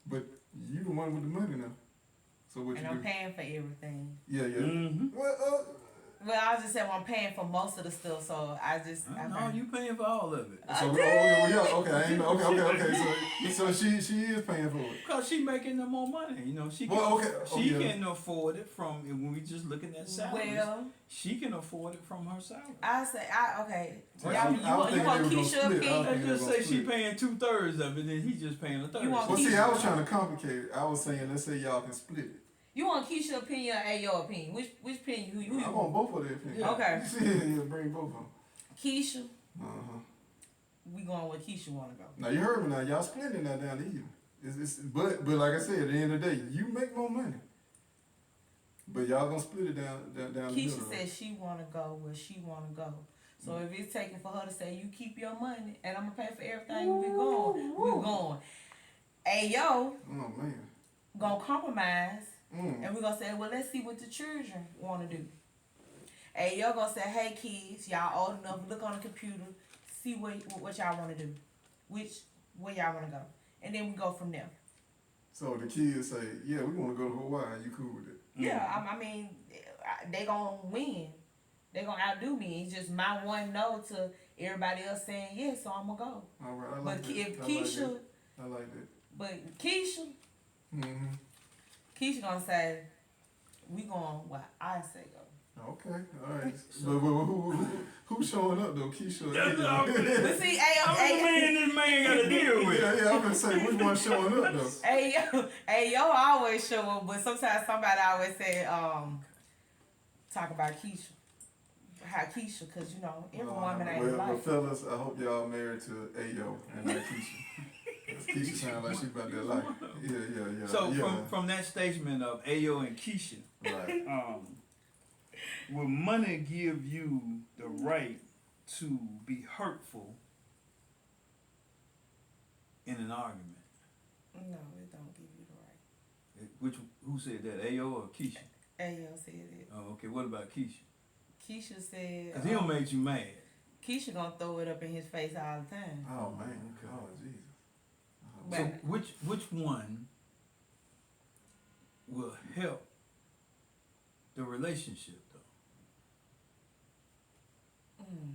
but you the one with the money now. So what and you I'm do? paying for everything. Yeah. Mm-hmm. Well, Well, I was just saying, well, I'm paying for most of the stuff, so I just. No, you paying for all of it. So, okay, I ain't know. Okay. So she is paying for it. Because she making them more money, you know. She can, can afford it from when we just looking at salaries. Well, she can afford it from her salary. I say, okay. Well, you want Keisha opinion? Let's just say she paying 2/3 of it, and he just paying a third. Want Well, see, I was trying to complicate it. I was saying, let's say y'all can split it. You want Keisha opinion or your opinion? Which opinion? Who I want both of their opinions. Yeah. Okay. Yeah, bring both of them. Keisha. We going where Keisha want to go. Now you heard me. Now y'all splitting that down to even. But like I said, at the end of the day, you make more money. But y'all gonna split it down the middle. Keisha said she want to go where she want to go. So if it's taking for her to say you keep your money and I'm gonna pay for everything, we going. Hey yo. Oh man. Gonna compromise. And we're gonna say, well, let's see what the children want to do. Hey, y'all gonna say, hey, kids, y'all old enough, look on the computer, see what y'all want to do, where y'all want to go, and then we go from there. So the kids say, yeah, we want to go to Hawaii. You cool with it? Yeah, I mean, they gonna win. They gonna outdo me. It's just my one no to everybody else saying yes, so I'm gonna go. All right, I like but that. if Keisha, I like that. But Keisha. Keisha gonna say, we going where I say go. Okay, all right. But who's showing up though? Keisha. But see, this man got to deal with. Yeah, I'm gonna say which one showing up though. Hey yo, always show up, but sometimes somebody always say, talk about Keisha. How Keisha, cause you know every woman ain't like. Well, fellas, I hope y'all married to Ayo and not Keisha. Keisha sound like she about that life. Yeah. So from that statement of Ayo and Keisha, right. Will money give you the right to be hurtful in an argument? No, it don't give you the right. Who said that? Ayo or Keisha? Ayo said it. Oh, okay. What about Keisha? Keisha said. Cause he don't make you mad. Keisha gonna throw it up in his face all the time. Oh man. Okay. Oh Jesus. So which one will help the relationship though?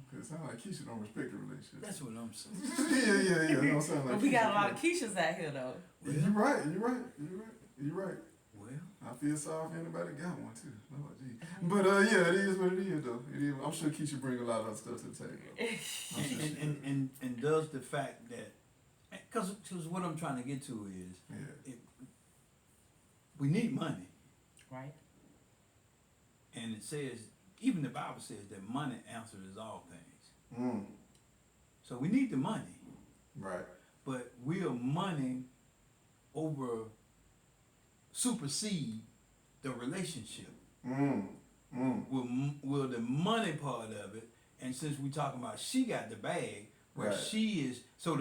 Cause it sounds like Keisha don't respect the relationship. That's what I'm saying. yeah. It don't sound like. But we got a lot of Keishas out here though. Well, you're right. Well, I feel sorry for anybody that got one too. Oh, gee. But yeah, it is what it is though. It is. I'm sure Keisha bring a lot of stuff to the table. and does the fact that, because what I'm trying to get to is, we need money, right? And it says, even the Bible says that money answers all things. So we need the money, right? But will money supersede the relationship? Will the money part of it, and since we talking about she got the bag, where she is, so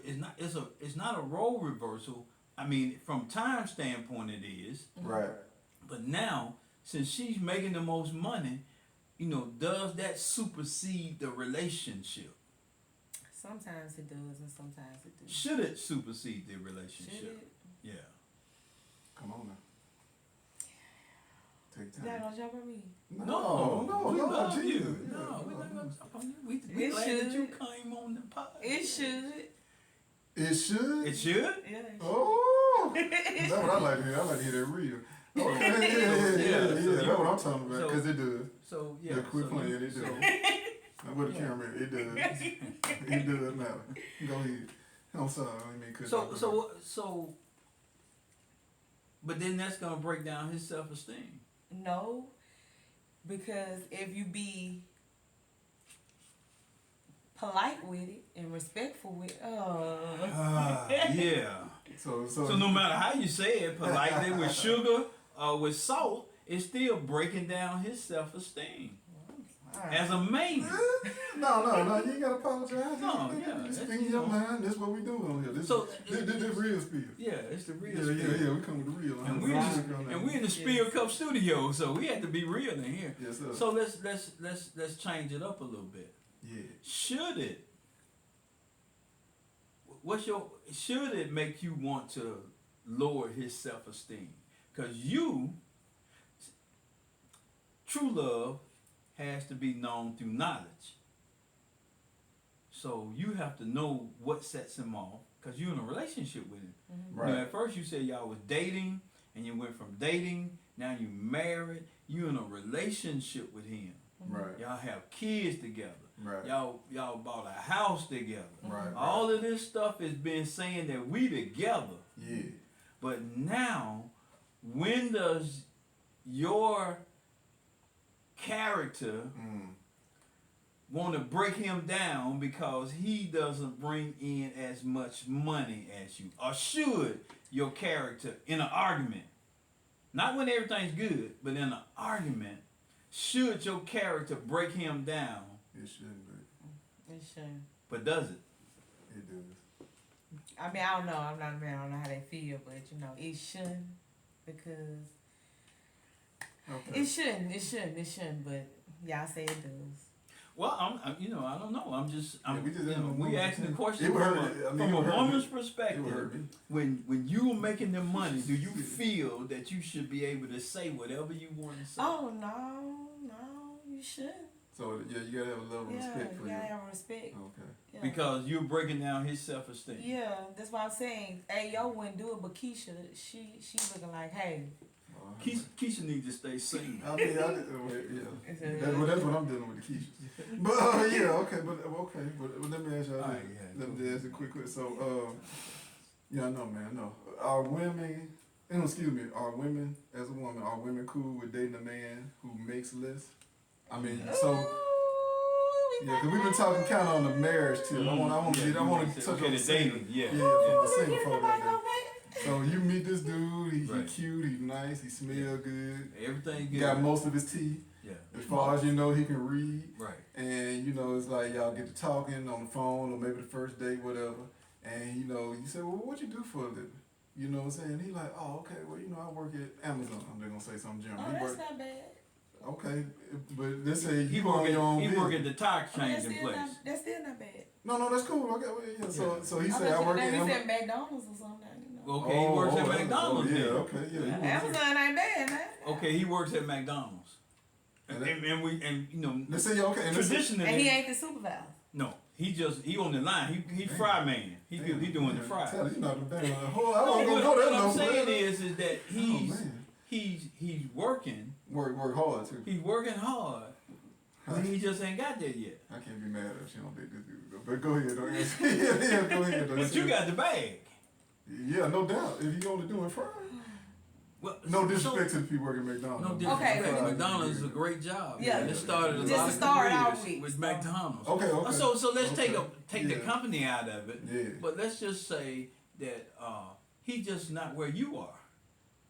it's not a role reversal. I mean, from time standpoint it is. Right. But now, since she's making the most money, you know, does that supersede the relationship? Sometimes it does and sometimes it doesn't. Should it supersede the relationship? Should it? Yeah. Come on now. Take time. Y'all gonna jump on me? No, we love Jesus. you. No, we're not gonna jump on you. We glad that you came on the pod. It should. It should? It should? Yeah. Oh! That's what I like to hear. I like to hear that real. Okay, yeah. That's what I'm talking about. Because it does. So, yeah. Quit playing. It does. Now, where the camera at? It does. It does matter. Go ahead. I'm sorry. I didn't mean cut So, but then that's going to break down his self-esteem. No. Because if you be polite with it and respectful with yeah. So no matter how you say it, politely with sugar or with salt, it's still breaking down his self-esteem. As a man. No, you ain't gotta apologize. No, Speaking your mind, that's what we do on here. This real spiel. Yeah, it's the real spiel. Yeah, we come with the real. And we're in the Spiel Cup studio, so we have to be real in here. Yes, sir. So let's change it up a little bit. Yeah. Should it make you want to lower his self-esteem? Because true love has to be known through knowledge. So you have to know what sets him off, because you're in a relationship with him. Mm-hmm. Right. You know, at first you said y'all was dating, and you went from dating, now you married, you in a relationship with him. Right. Y'all have kids together. Right. Y'all bought a house together. Right. All of this stuff has been saying that we together. Yeah. But now, when does your character want to break him down because he doesn't bring in as much money as you? Or should your character, in an argument, not when everything's good, but in an argument, should your character break him down? It shouldn't be. It shouldn't. But does it? It does. I mean, I don't know. I'm not a man. I don't know how they feel, but it shouldn't, because Okay. it shouldn't. But y'all say it does. Well, I don't know. We asking the question It would from hurt. I mean, from it a would hurt woman's me. It would perspective. hurt me. When you were making the money, do you feel that you should be able to say whatever you want to say? Oh no, you should. So yeah, you gotta have a level of respect for you you. gotta have respect. Okay. Yeah. Because you're breaking down his self-esteem. Yeah, that's what I'm saying. Hey, yo wouldn't do it, but Keisha, she looking like, hey. Keisha needs to stay single. I mean, that's what I'm dealing with, the Keisha. But but let me ask y'all this. All right, yeah, Let me ask you quick. So, yeah, I know, man. I know. Are women as a woman, are women cool with dating a man who makes less? I mean, so yeah, because we've been talking kind of on the marriage too. I want to touch on the single. Yeah. From the single folk out there. So you meet this dude, he Right. cute, he nice, he smell good. Everything He good. got most of his teeth. Yeah. As far as you know, he can read. Right. And it's like y'all get to talking on the phone or maybe the first date, whatever. And you say, well, what you do for a living? You know what I'm saying? He like, oh, okay, well, I work at Amazon. I'm just gonna say something general. Oh, He that's work, not bad. okay, but let's say He you own your own He business. work at the tire Oh, that's changing still place. that's still not bad. No, that's cool. Okay, well, yeah. So he I said, I thought work you at maybe Amazon. said McDonald's or something. Okay, he works at Oh, McDonald's. yeah, then. okay, yeah. he works Amazon ain't bad, man. Okay, he works at McDonald's. And Let's say, okay, and traditionally, And he ain't the supervisor. no, he on the line. He fry man. He doing the fry. Tell you not to damn. I No, wasn't gonna go what there. I'm saying is that man. he's working. Work hard too. He's working hard. But he just ain't got there yet. I can't be mad if she don't date this dude. But go ahead, don't answer. yeah, go ahead. Don't But answer. you got the bag. Yeah, no doubt. If he only doing fries. Well, No disrespect to the people working at McDonald's. No disrespect. Okay. McDonald's is a great job. Yeah. It started a Just lot to of start out careers with. McDonald's. Okay. So let's Okay. take the Yeah. company out of it. Yeah. But let's just say that he's just not where you are.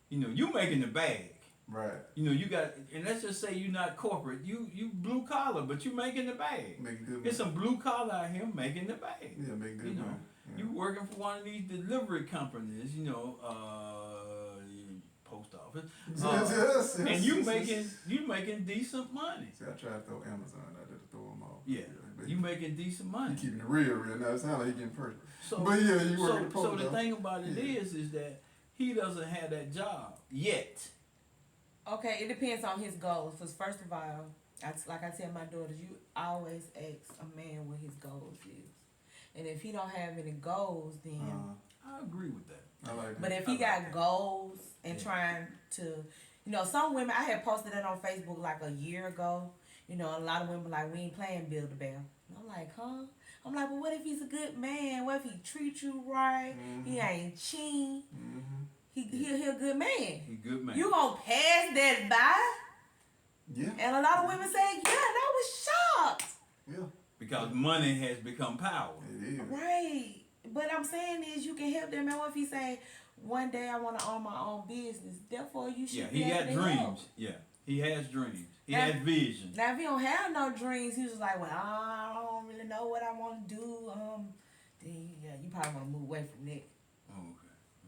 You making the bag. Right. You got, and let's just say you're not corporate. You blue collar, but you making the bag. Making good money. There's some blue collar out here making the bag. Yeah, making good You know, money. Yeah. You working for one of these delivery companies, post office, Yes, and you yes. making decent money. See, I tried to throw Amazon out there to throw them off. Yeah, but you making decent he money. keeping it real. Now it sounds like he getting personal. So, But yeah, you work so, at the so post the office. thing about it Yeah. is that he doesn't have that job yet. Okay, it depends on his goals. Because first of all, like I tell my daughters, you always ask a man what his goals is. And if he don't have any goals, then... I agree with that. I like that. But if he got goals and trying to... some women... I had posted that on Facebook like a year ago. A lot of women like, we ain't playing Build-A-Bear. And I'm like, huh? I'm like, well, what if he's a good man? What if he treats you right? He ain't cheating. He a good man. He good man. You gonna pass that by? Yeah. And a lot of women say, yeah, and I was shocked. Yeah. Because money has become power. It is. Right. But I'm saying is you can help them. And what if he say, one day I want to own my own business. Therefore, you should Yeah, be he able got to dreams. help. Yeah, he has dreams. He Now- has vision. Now, if he don't have no dreams, he was like, well, I don't really know what I want to do. Then, yeah, you probably want to move away from that.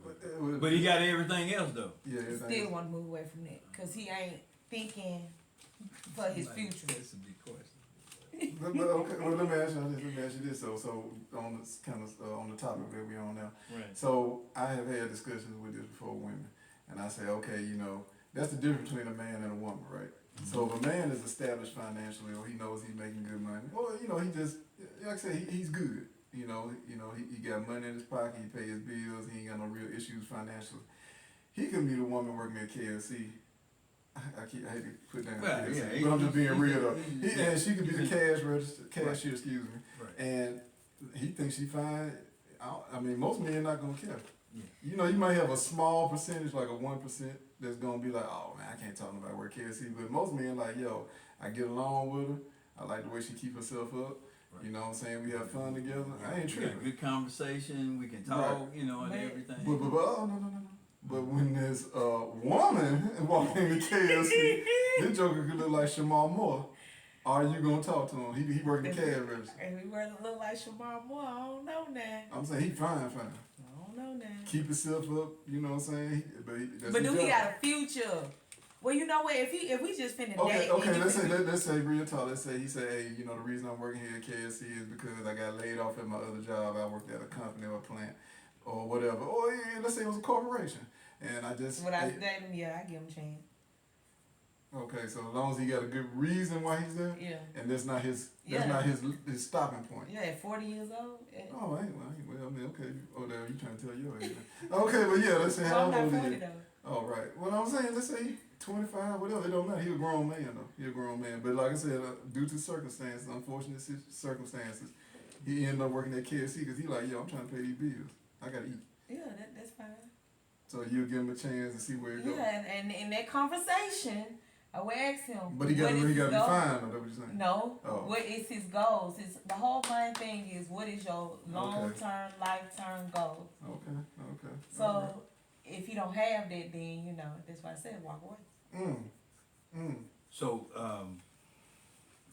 Okay. But he got everything else though. Yeah, You everything still is- want to move away from that because he ain't thinking for his future. That's a big question. but okay, well, let me ask you this. So on this kind of on the topic that we're on now. Right. So I have had discussions with this before women, and I say, okay, that's the difference between a man and a woman, right? So if a man is established financially, or he knows he's making good money, or he just, like I said, he's good. He got money in his pocket, he pay his bills, he ain't got no real issues financially. He could meet a woman working at KFC. I hate to put down KFC, but I'm just being real though. And she could be the cashier, excuse me. Right. And he thinks she fine. I mean, most men not gonna care. Yeah. You might have a small percentage, like a 1%, that's gonna be like, oh man, I can't talk about work KFC. But most men like, yo, I get along with her. I like the way she keep herself up. Right. You know what I'm saying? We have fun together. I ain't tripping. Good conversation. We can talk. Right. And everything. But oh no. But when there's a woman walking into KFC, this joker could look like Shamar Moore. Are you gonna talk to him? He working the cash register. And he working look like Shamar Moore. I don't know now. I'm saying he fine. I don't know now. Keep himself up. You know what I'm saying? But do he got a future? Well, you know what? If we just finna date. Okay. Let's say real talk. Let's say he said, hey, the reason I'm working here at KFC is because I got laid off at my other job. I worked at a company or a plant or whatever. Or let's say it was a corporation. And I just. When I date him, I give him a chance. Okay, so as long as he got a good reason why he's there, yeah, and that's not his his stopping point. Yeah, at 40 years old. Yeah. Oh, I mean, okay. Oh, there you trying to tell your age? Okay, but yeah, let's say how old he is. Oh, right. Well, I'm saying, let's say 25, whatever. It don't matter. He a grown man though. He a grown man. But like I said, due to circumstances, unfortunate circumstances, he ended up working at KFC because he like, yo, I'm trying to pay these bills. I gotta eat. Yeah, that's fine. So you'll give him a chance and see where it goes. Yeah, and in that conversation, I would ask him. But he got to be fine, or that what you're saying? No. Oh. What is his goals? The whole main thing is, what is your long-term, lifetime goals? Okay. So if you don't have that, then that's why I said walk away. So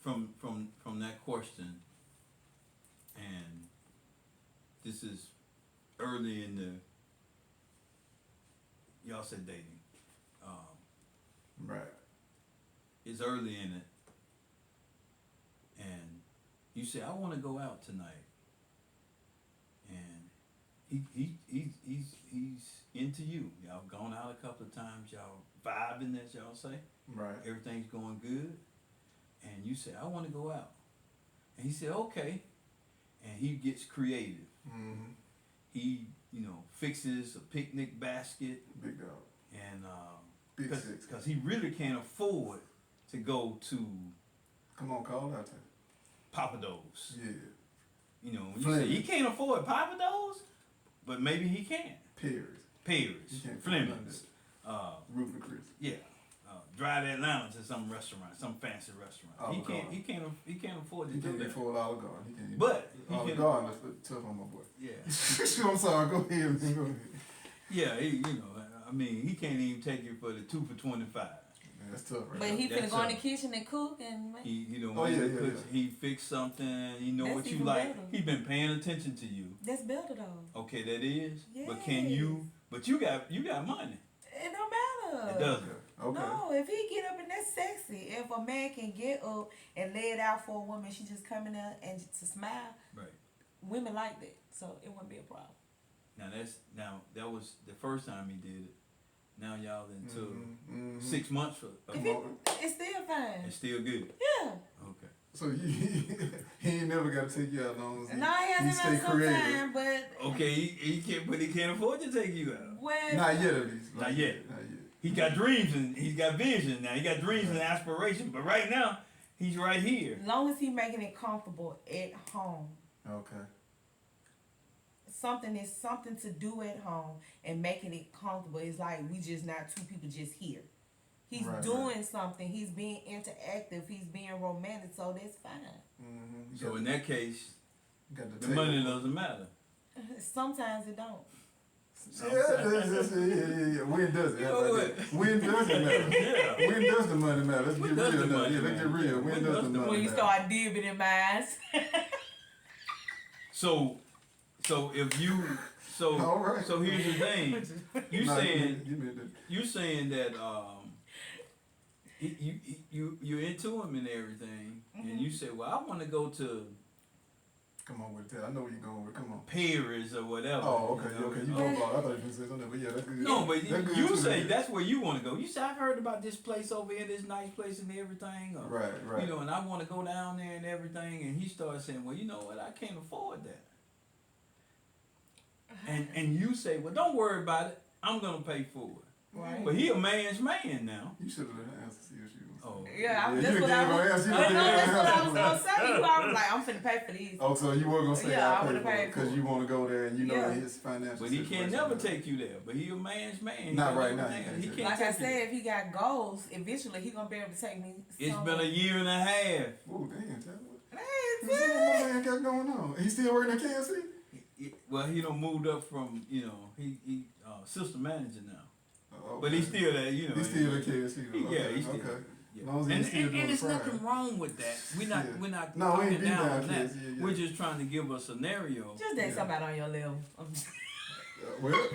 from that question, and this is early in the. Y'all said dating. Right. It's early in it, and you say, I want to go out tonight, and he's into you. Y'all gone out a couple of times. Y'all vibing, as y'all say. Right. Everything's going good, and you say, I want to go out, and he said, okay, and he gets creative. Mm-hmm. He fixes a picnic basket. Big dog. And because he really can't afford to go to. Come on, call out to Papados. Yeah. When you say he can't afford Papados, but maybe he can. Perry's. Fleming's. Roof and Chris. Yeah. Drive to Atlanta to some restaurant, some fancy restaurant. He can't afford to do that. He can't afford Olive Garden. He can't. But Olive Garden, that's tough on my boy. Yeah. I'm sorry. Go ahead, man. Go ahead. Yeah, he can't even take you for the 2 for $25. Man, that's tough, right? But he finna go in the kitchen and cook and make. He fixed something. He know what you like. Better. He been paying attention to you. That's better though. Okay, that is. Yes. But can you? But you got money. It don't matter. It doesn't. Okay. No, if he get up and that's sexy. If a man can get up and lay it out for a woman, she just coming up and to smile. Right. Women like that, so it wouldn't be a problem. That was the first time he did it. Now y'all into 6 months for. It's still fine. It's still good. Yeah. Okay. So he ain't never got to take you out long as he stay creative. Time, but okay, he can't afford to take you out. Well, not yet, at least. Not yet. He got dreams and he's got vision now. He got dreams and aspiration, but right now he's right here. As long as he's making it comfortable at home. Okay. Something to do at home and making it comfortable. It's like we just not two people just here. He's doing something. He's being interactive. He's being romantic. So that's fine. Mm-hmm. So in that case, the money doesn't matter. Sometimes it don't. Yeah. When does it? When does it matter? Yeah. When does the money matter? Let's get real now. Yeah, let's get real. When does the money matter? When you start dipping in my eyes. All right. So here's the thing. You're saying that you're into him and everything, and you say, well, I want to go to Come on with that. I know where you're going with. Come on. Paris or whatever. Oh, okay, okay. You go about. I thought you were going to say something, but yeah, that's good. No, but that's good you too, say man. that's where you want to go. You say I've heard about this place over here, this nice place and everything. Or, Right. You know, and I want to go down there and everything. And he started saying, well, you know what? I can't afford that. And you say, well, don't worry about it. I'm gonna pay for it. Right. But he a man's man now. You should have let her answer. See what she was. Oh. Yeah, Yeah, that's you what I gave her was. answer. You But gave no, her that's what I answer. was gonna say. You always like, I'm finna pay for these. Oh, so you were gonna say Yeah, I I would've paid for paid it because for it. you want to go there and you know Yeah. his financial. But he can't situation. never take you there. But he a man's man. He Not got right now, everything. he He can't can't Like I take you said, there. if he got goals, eventually he gonna be able to take me. It's somewhere. been a year and a half. Oh damn! Tell me what. Hey, See what my man got going on. He still working at KFC? Well, he done moved up from, you know, he assistant manager now. Oh, But he's still there, you know. He's still at KFC though. Yeah, Okay, he's still. okay. Yeah. As long as he's And, still and doing there's the nothing frying. wrong with that. Yeah. We're not No, we talking ain't beat down down on that. kids. Yeah. We're just trying to give a scenario. just date Yeah. somebody on your level. Well,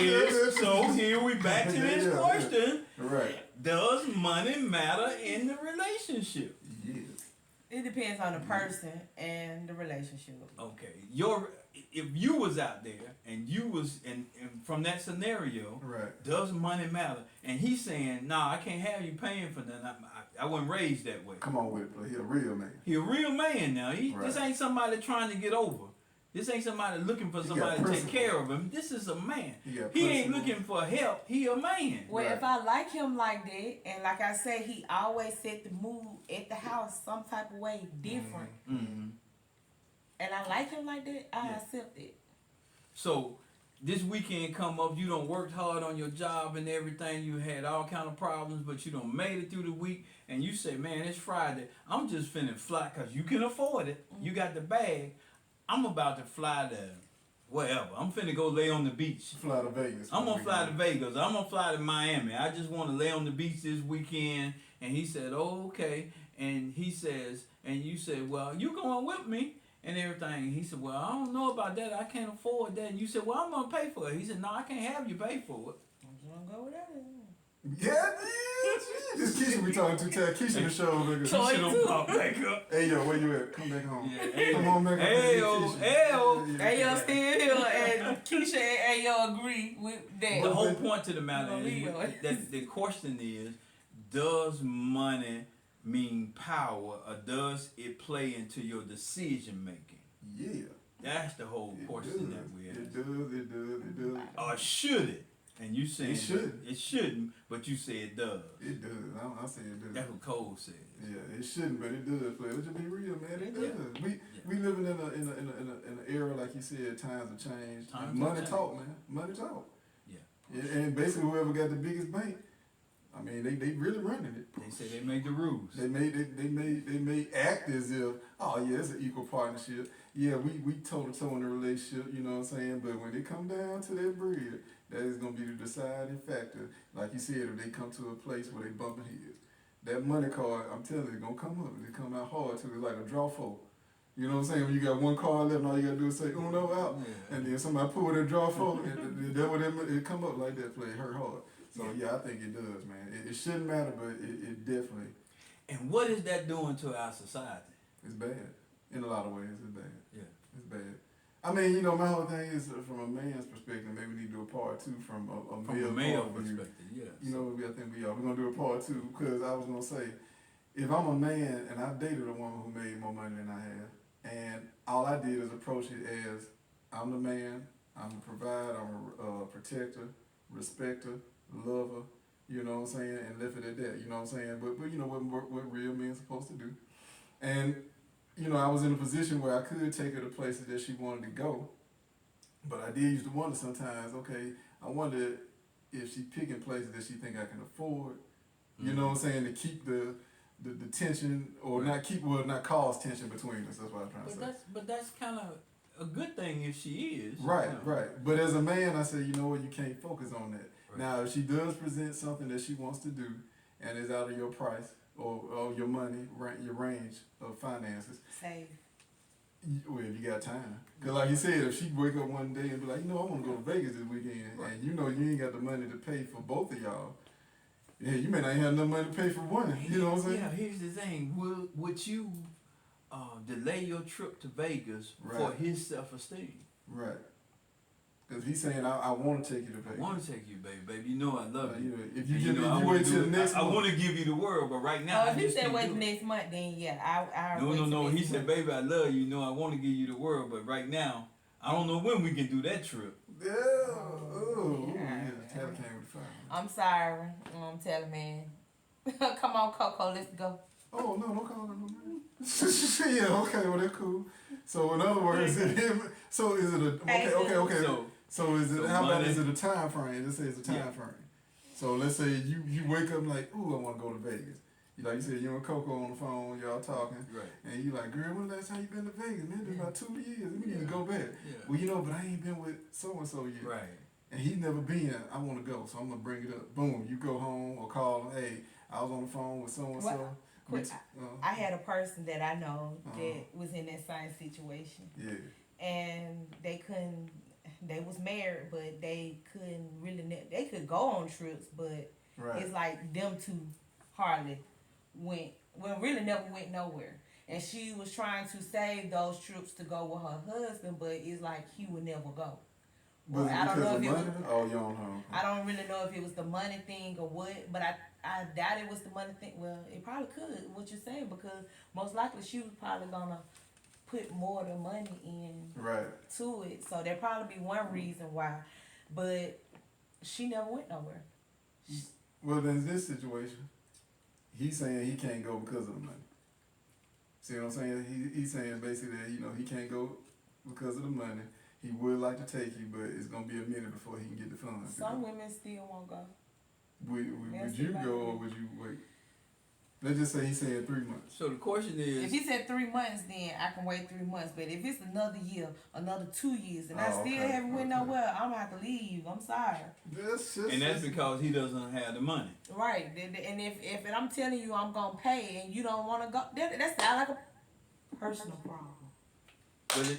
Yes, so here we back to this Yeah. question. Right. Does money matter in the relationship? Yes. It depends on the person and the relationship. Okay. If you was out there and you was and from that scenario, Right. does money matter? And he's saying, nah, I can't have you paying for nothing. I wasn't raised that way. Come on with it, bro. He a real man. He a real man now. This Right. ain't somebody trying to get over. This ain't somebody looking for He somebody got to take principle. care of him. This is a man. He got He ain't principle. looking for help. He a man. Well, Right. if I like him like that, and like I said, he always set the mood at the house some type of way different, Mm-hmm. and I like him like that, I Yeah. accept it. So this weekend come up, you done worked hard on your job and everything. You had all kind of problems, but you done made it through the week. And you say, man, it's Friday. I'm just finna fly because you can afford it. You got the bag. I'm about to fly to wherever. I'm finna go lay on the beach. Fly to Vegas. I'm gonna fly to Vegas. I'm gonna fly to Miami. I just want to lay on the beach this weekend. And he said, oh, okay. And he says, and you said, well, you going with me and everything. And he said, well, I don't know about that. I can't afford that. And you said, well, I'm gonna pay for it. He said, no, I can't have you pay for it. I'm just gonna go with that. Yeah, this Keisha we talking to. Tell Keisha the show, nigga. So- She don't pop back up. Hey yo, where you at? Come back home. Yeah, Come on back home. Ayo, ayo. Ayo still here, and Keisha and Ayo agree with that. The whole point to the matter is Leo. that the question is, does money mean power, or does it play into your decision making? Yeah. That's the whole It question does. that we're It at. does. It does. It does. Or should it? And you saying It shouldn't. It shouldn't, but you say it does. It does. I say it does. That's what Cole said. Yeah, it shouldn't, but it does. But let's just be real, man. It Yeah. does. We living in an era like you said. Times have changed. Times And have money changed. talk, man. Money talk. Yeah. And basically, whoever got the biggest bank, I mean, they really running it. They say they make the rules. They may act as if, oh yeah, it's an equal partnership. Yeah, we toe to toe in a relationship, you know what I'm saying? But when it come down to that bread, that is gonna be the deciding factor. Like you said, if they come to a place where they bumping heads, that money card, I'm telling you, it's gonna come up. It come out hard too. It's like a draw four. You know what I'm saying? When you got one card left, and all you gotta do is say Uno out, Yeah. and then somebody pull that draw four, and that would it come up like that. Play it hurt hard. So yeah, I think it does, man. It shouldn't matter, but it definitely And what is that doing to our society? is bad. In a lot of ways, it's bad. Yeah. It's bad. I mean, you know, my whole thing is from a man's perspective. Maybe we need to do a part two from a From male, a male point of view. perspective, yes. You know, I think we are. We're gonna do a part two because I was gonna say, if I'm a man and I dated a woman who made more money than I have, and all I did is approach it as I'm the man, I'm a provider, I'm a protector, respecter, lover. You know what I'm saying, and left it at that. You know what I'm saying, but you know what real men supposed to do, and. You know, I was in a position where I could take her to places that she wanted to go, but I did used to wonder sometimes, okay, I wonder if she picking places that she think I can afford, you know what I'm saying, to keep the tension, or Right. not cause tension between us, that's what I'm trying to say. But that's kind of a good thing if she is. Right, you know. right. But as a man, I say, you know what, you can't focus on that. Right. Now, if she does present something that she wants to do, and is out of your price, or your money, your range of finances, Save. well, if you got time. Because like you said, if she wake up one day and be like, you know, I want to go to Vegas this weekend, Right. and you know you ain't got the money to pay for both of y'all, yeah, you may not have enough money to pay for one, you know what I'm saying? Yeah, here's the thing. Would you delay your trip to Vegas for Right. his self-esteem. Right. Because he's saying, I want to take you to I Vegas. want to take you, baby. You know I love you. If you, And give, know, if I you wanna wait till do the it. next I month. want to give you the world, but right now, Oh, I if he just said can't wait do the it. next month, then yeah, I No, wait no, till no. next He said, month. baby, I love you. You know, I want to give you the world, but right now, I don't know when we can do that trip. Yeah. Oh, yeah. Taylor came with fire. I'm sorry, Taylor man. Come on, Coco, let's go. Oh, no call no man. Yeah, okay, well, that's cool. So, in other words, is it okay. So is it? So How about Monday- is it a time frame? Let's say it's a time frame. So let's say you wake up like, ooh, I want to go to Vegas. Like you said, you and Coco on the phone, y'all talking, Right. and you like, girl, when the last time you been to Vegas? Man, it's been about 2 years. We need to go back. Yeah. Well, you know, but I ain't been with so and so yet. Right. And he's never been. I want to go, so I'm gonna bring it up. Boom, you go home or call him. Hey, I was on the phone with so and so. I had a person that I know Uh-huh. that was in that same situation, Yeah. and they couldn't. They was married, but they couldn't really. They could go on trips, but Right. it's like them two hardly went. Well, really never went nowhere. And she was trying to save those trips to go with her husband, but it's like he would never go. Was it I don't because know of if it money? was. Oh, you don't know. I don't really know if it was the money thing or what, but I doubt it was the money thing. Well, it probably could, what you're saying, because most likely she was probably gonna put more of the money in Right. to it. So there probably be one reason why, but she never went nowhere. Well, in this situation, he's saying he can't go because of the money. See what I'm saying? He's saying basically that, he can't go because of the money. He would like to take you, but it's going to be a minute before he can get the funds. Some women still won't go. Would That's you the go or bad. would you wait? Let's just say he's saying 3 months. So the question is, If he said 3 months, then I can wait 3 months. But if it's another year, another 2 years, and I Oh, still okay, haven't went okay. nowhere, I'm gonna have to leave. I'm sorry. and that's because he doesn't have the money. Right. And if I'm telling you I'm gonna pay and you don't want to go, that sounds like a personal problem.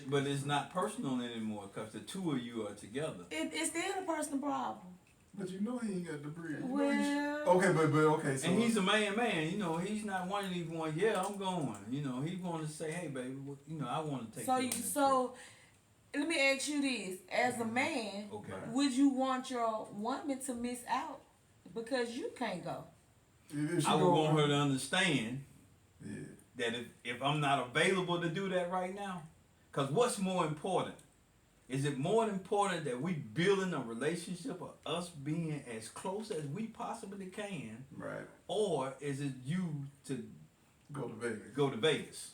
But it's not personal anymore because the two of you are together. It's still a personal problem. But he ain't got the bread. Well, Okay, but okay, so And he's a man. He's not one of these ones. Yeah, I'm going. He wanted to say, hey, baby, I want to take you. On this so let me ask you this: as a man, trip. Okay. would you want your woman to miss out because you can't go? if she I would go- want her to understand Yeah. that if I'm not available to do that right now, because what's more important? Is it more important that we building a relationship of us being as close as we possibly can, Right. or is it you to Go to Vegas. go to Vegas?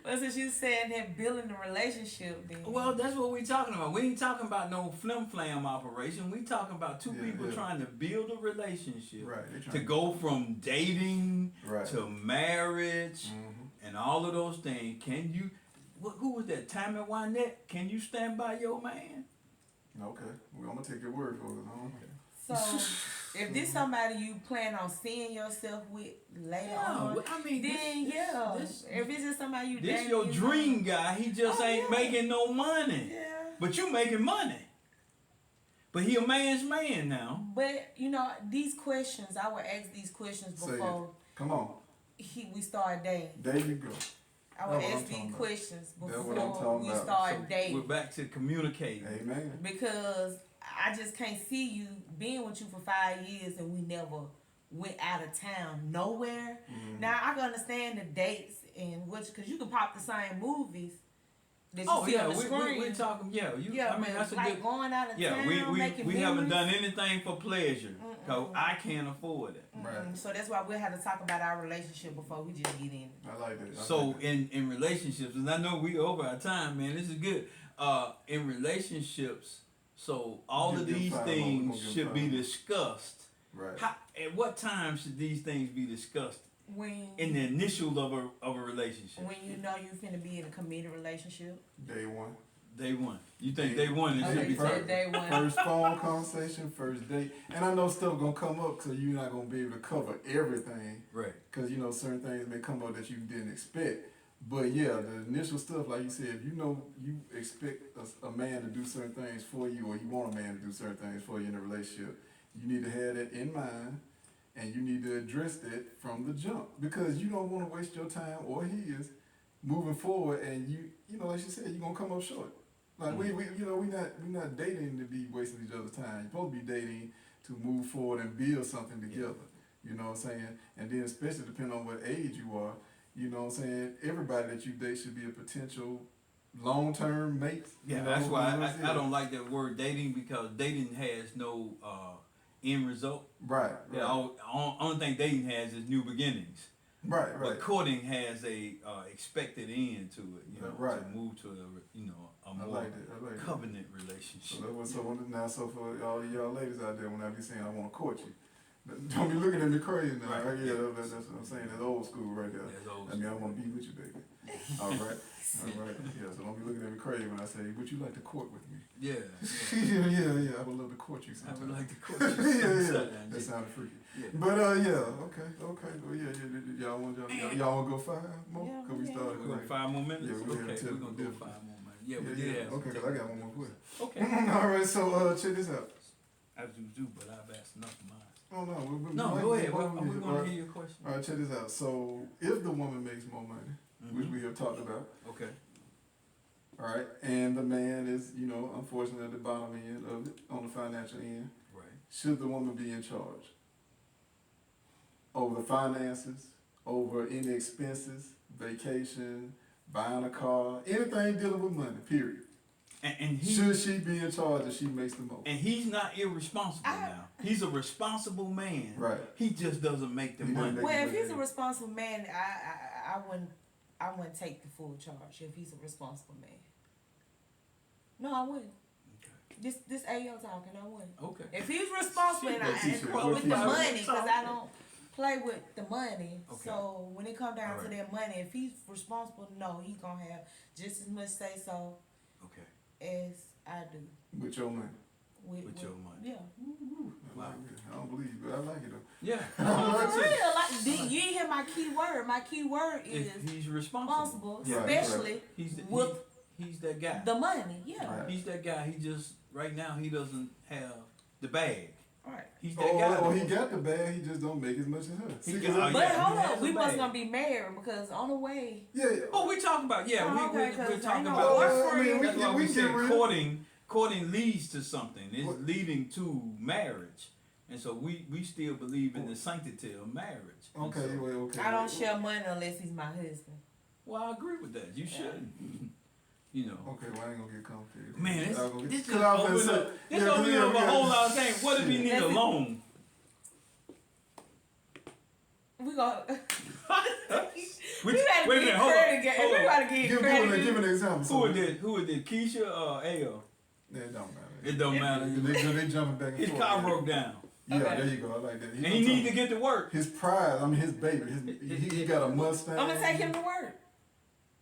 Well, since you said that building a relationship, then Well, that's what we're talking about. We ain't talking about no flim flam operation. We talking about two people trying to build a relationship Right. They to trying go from dating Right. to marriage Mhm. and all of those things. Can you? Who was that? Tammy Wynette? Can you stand by your man? Okay. Well, I'm gonna take your word for it. so if this somebody you plan on seeing yourself with later on, I mean, then this, if it's just somebody you this dating, your dream guy. He just Oh, ain't yeah. making no money, Yeah. but you making money. But he a man's man now. But these questions, I would ask these questions Say it. before Come on. we start dating. There you go. I would That's what ask I'm talking these about. questions That's what I'm before talking we about. start So dating. we're back to communicating. Amen. Because I just can't see you being with you for 5 years and we never went out of town nowhere. Mhm. Now I can understand the dates and because you can pop the same movies that you Oh see yeah, on the screen. we're talking. Yeah, I mean but that's a like good. going out of Yeah, town, we making haven't memories. done anything for pleasure because I can't afford it. Right. So that's why we'll have to talk about our relationship before we just get in it. I like that. So in relationships, and I know we over our time, man. This is good. In relationships, so all Give of them these 5 more. We things gonna give should be 5 more. discussed. Right. At what time should these things be discussed When in the initial of a relationship? when you know you finna be in a committed relationship. Day one. Day one. You think day one it Okay, should be you said talked? day one. First phone conversation, first date. And I know stuff gonna come up, so you're not gonna be able to cover everything. Right. Because, certain things may come up that you didn't expect. But yeah, the initial stuff, like you said, if you expect a man to do certain things for you, or you want a man to do certain things for you in a relationship, you need to have that in mind. and you need to address that from the jump, because you don't want to waste your time or his moving forward, and you know, like she said, you're gonna come up short. Like we you know, we not dating to be wasting each other's time. You're supposed to be dating to move forward and build something together. You know what I'm saying? And then especially depending on what age you are, you know what I'm saying, everybody that you date should be a potential long-term mate. Yeah, you know, that's why I don't like that word dating, because dating has no end result. Right. Yeah, only thing dating has is new beginnings. Right. But courting has a expected end to it, you know, Right. to move to a I more like that. covenant relationship. So for all y'all ladies out there, when I be saying I want to court you, don't be looking at me crazy now. Right. Yeah, that's what I'm saying. That's old school right there. That's old I mean, I want to be with you, baby. All right. Yeah, so don't be looking at me crazy when I say, would you like to court with me? Yeah. Yeah. I would love to court you I sometime. would like to court you. Yeah. That sounded freaky. Yeah. But okay. Well, yeah. Y'all want to go 5 more? Yeah, Cause we started We're quick. 5 more minutes? Yeah, we're Okay, gonna we're going to do 5 more minutes. Yeah, we did have Okay, some cause I got one more question. Okay. All right, so check this out. I do, but I've asked enough of mine. Oh no, No, go ahead. We're going to hear your question. All right, check this out. So if the woman makes more money, which we have talked about, Okay. all right, and the man is, you know, unfortunately at the bottom end of it, on the financial end, Right. should the woman be in charge over the finances, over any expenses, vacation, buying a car, anything dealing with money? Period. And Should she be in charge if she makes the most? And he's not irresponsible now. He's a responsible man. Right. He just doesn't make the He doesn't money. make- Well, if he's a responsible man, I wouldn't take the full charge if he's a responsible man. No, I wouldn't. Okay. This AO talking, I wouldn't. Okay. If he's responsible and What with the teacher? money, because I don't play with the money. Okay. So when it comes down to Alright. that money, if he's responsible, no, he's gonna have just as much say so Okay. as I do. With your money. With your money. Yeah. I like it. I don't believe it, but I like it though. Yeah. Oh, for real. Like, you ain't hear my key word. My key word is If he's responsible. responsible, Yeah, especially with He's that guy. the money. Yeah. Right. He's that guy. He just right now he doesn't have the bag. Right. He's that guy. Oh, he got the bag, he just don't make as much as her. He See, got- 'cause But yeah, hold he has on, we a must bag. gonna be married because on the way. yeah. Oh, we talking about Oh, okay, we're 'cause talking I know about. our I mean, That's why we we said get real. courting leads to something. It's What? leading to marriage, and so we still believe in the sanctity of marriage. And Okay, so- well, okay. I don't share money unless he's my husband. Well, I agree with that. You shouldn't. You know. Okay, well, I ain't gonna get complicated. Man, this I'm gonna get- just 'cause I was opened gonna up. say- This yeah, opened up a yeah. whole lot of things. What if he need a That's it. loan? We gonna Which, we gotta wait a get minute, hold credit. on, hold We on. gotta get Give credit. an example. Who it did? Who it did? Keisha or Ao? It don't matter. It don't matter. They jumping back and His forth. car broke down, Yeah, Okay. there you go. I like that. and he need to get to work. his pride. I mean, his baby. He got a Mustang. I'm gonna take him to work.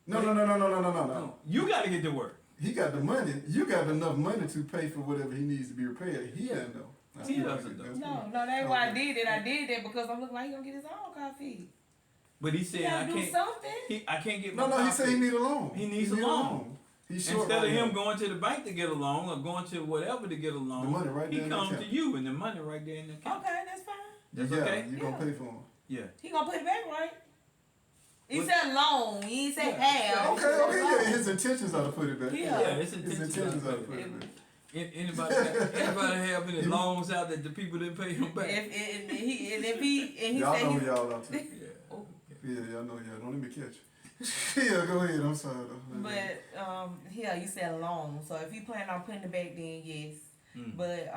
No. No, you got to get to work. He got the money. You got enough money to pay for whatever he needs to be repaired. He doesn't know. That's He good. doesn't know. That's No, good. that ain't why I did it. I did that because I'm looking like he gonna get his own coffee. But he He said, gotta I do can't. something. I can't get my No, he car said he fixed. need a loan. He needs a loan. He's short Instead right of him now. going to the bank to get a loan or going to whatever to get a loan, The money right he there in the comes to account. you and the money right there in the account. Okay, that's fine. That's yeah, okay? you gonna Yeah. pay for him. Yeah. He gonna put it back, right? He What? said loan. He ain't say Yeah. half. Okay, yeah. His intentions are to put it back. Yeah. Yeah, it's His intentions intentions are are to to put it back. Anybody have any loans out that the people didn't pay him back? If he Y'all said know he. y'all out too. Yeah. Oh. Yeah, y'all know y'all. Don't let me catch you. Yeah, go ahead. I'm sorry though. But yeah, you said loan. So if he plan on putting it back, then yes. Mm. But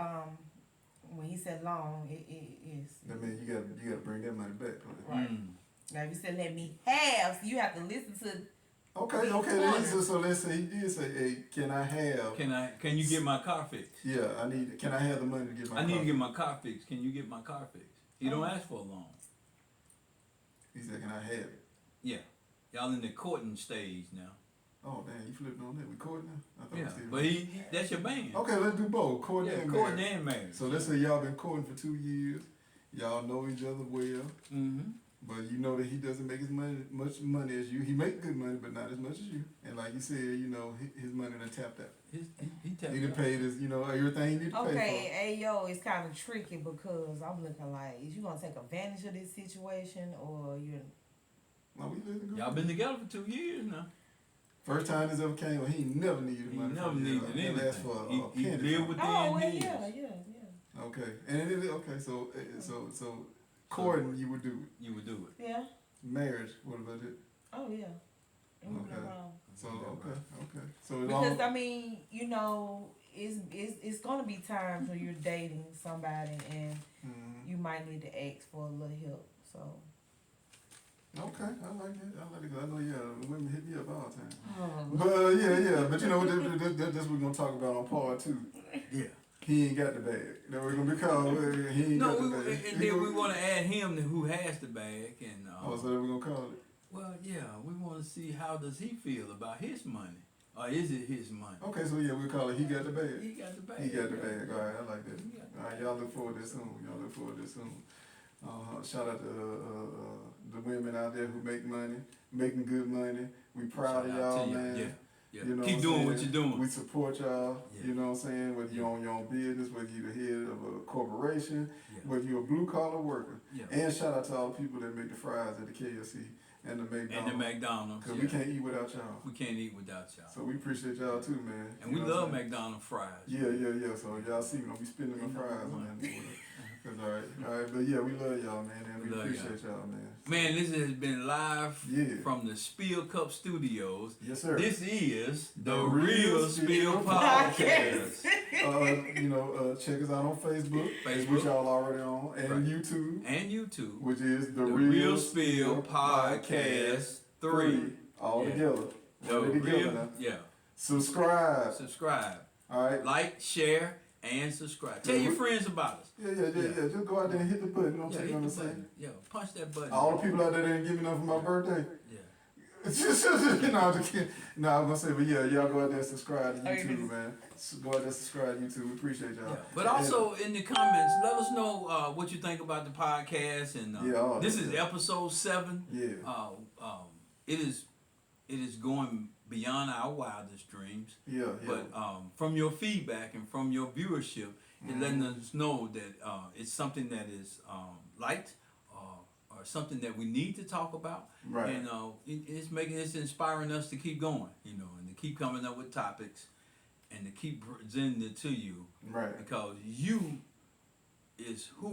when he said loan, it is That means you gotta bring that money back. right. Mm. Now if you said let me have, so you have to listen to. Okay. Then, so let's say he did say, "Hey, can I have? Can you get my car fixed? Yeah, Can I have the money to get my? I need car to get my car fixed. Can you get my car fixed? He don't ask for a loan. He said, "Can I have it?" Yeah. Y'all in the courting stage now. Oh damn, you flipped on that. We courting now? I thought we Yeah. still- But he that's your man. Okay, let's do both. Courting Yeah, and courting marriage. and marriage. So let's say y'all been courting for 2 years. Y'all know each other well, Mm-hmm. but you know that he doesn't make as much money as you. He make good money, but not as much as you. And like you said, you know his money done tapped out. he tapped He done out. paid his, you know, everything he need to pay Okay, hey yo, it's kind of tricky because I'm looking like, is you gonna take advantage of this situation or you're? for. No, we living good. Y'all been together for 2 years now. First time this ever came, he ain't never needed He money. never from me. needed Never asked anything. for He penny lived from within me. Oh well, his. yeah. Okay, and it is okay. So courting you would do it. You would do it. Yeah. Marriage, what about it? Oh yeah. Ain't no Okay. problem. So okay. So it Because all. I mean, you know, it's gonna be times when you're dating somebody and Mhm. you might need to ask for a little help. So. Okay, I like it. I like it. 'Cause I know, yeah, women hit me up all the time. Oh. But yeah. But you know what? This what we're gonna talk about on part 2. Yeah. He ain't got the bag. That we're gonna be called. He ain't No, got we, the bag. and then we want to add him to who has the bag, and Oh, so that we're gonna call it. well, yeah, we want to see how does he feel about his money, or is it his money? Okay, so yeah, we call it. He got the bag. He got the bag. He got the bag. All right, I like that. He got the All right, y'all look forward to this soon. Shout out to the women out there who make money, making good money. We proud of Shout out y'all, to you. man. Yeah. You know Keep what doing I'm what saying? you're doing. We support y'all. Yeah. You know what I'm saying? Whether you're on your own business, whether you're the head of a corporation, Yeah. whether you're a blue collar worker. Yeah. And shout out to all the people that make the fries at the KFC and the McDonald's. And the McDonald's. Cause we can't eat without y'all. We can't eat without y'all. So we appreciate y'all too, man. And You we know what love I'm saying? McDonald's fries. Yeah. So y'all see, don't be spending my fries on that. Cause all right. But yeah, we love y'all, man, and we We love appreciate y'all, man. Man, this has been live Yeah. from the Spill Cup Studios. Yes, sir. This is the The Real Real Spill Spill Podcast. Check us out on Facebook, Facebook. which y'all already on, and Right. YouTube, And YouTube. which is The Real Spill Podcast 3. all Yeah. together. The All together Real, now. yeah. Subscribe. Subscribe. All right. Like, share, and subscribe. Tell your friends about us. Yeah. Just go out there and hit the button. You know what Yeah, I'm hit the saying? button. Yeah, punch that button. All the people out there that didn't give me enough for my birthday. Yeah. No, I'm just kidding. No, I was gonna say, but yeah, y'all go out there and subscribe to Oh, you YouTube, mean- man. Go out there and subscribe to YouTube. We appreciate y'all. Yeah. But also in the comments, let us know what you think about the podcast. And all this that, is yeah. episode 7. Yeah. It is going beyond our wildest dreams. Yeah. But from your feedback and from your viewership, it's letting us know that it's something that is liked or something that we need to talk about. Right. And it's inspiring us to keep going, and to keep coming up with topics and to keep presenting it to you. Right. Because you is who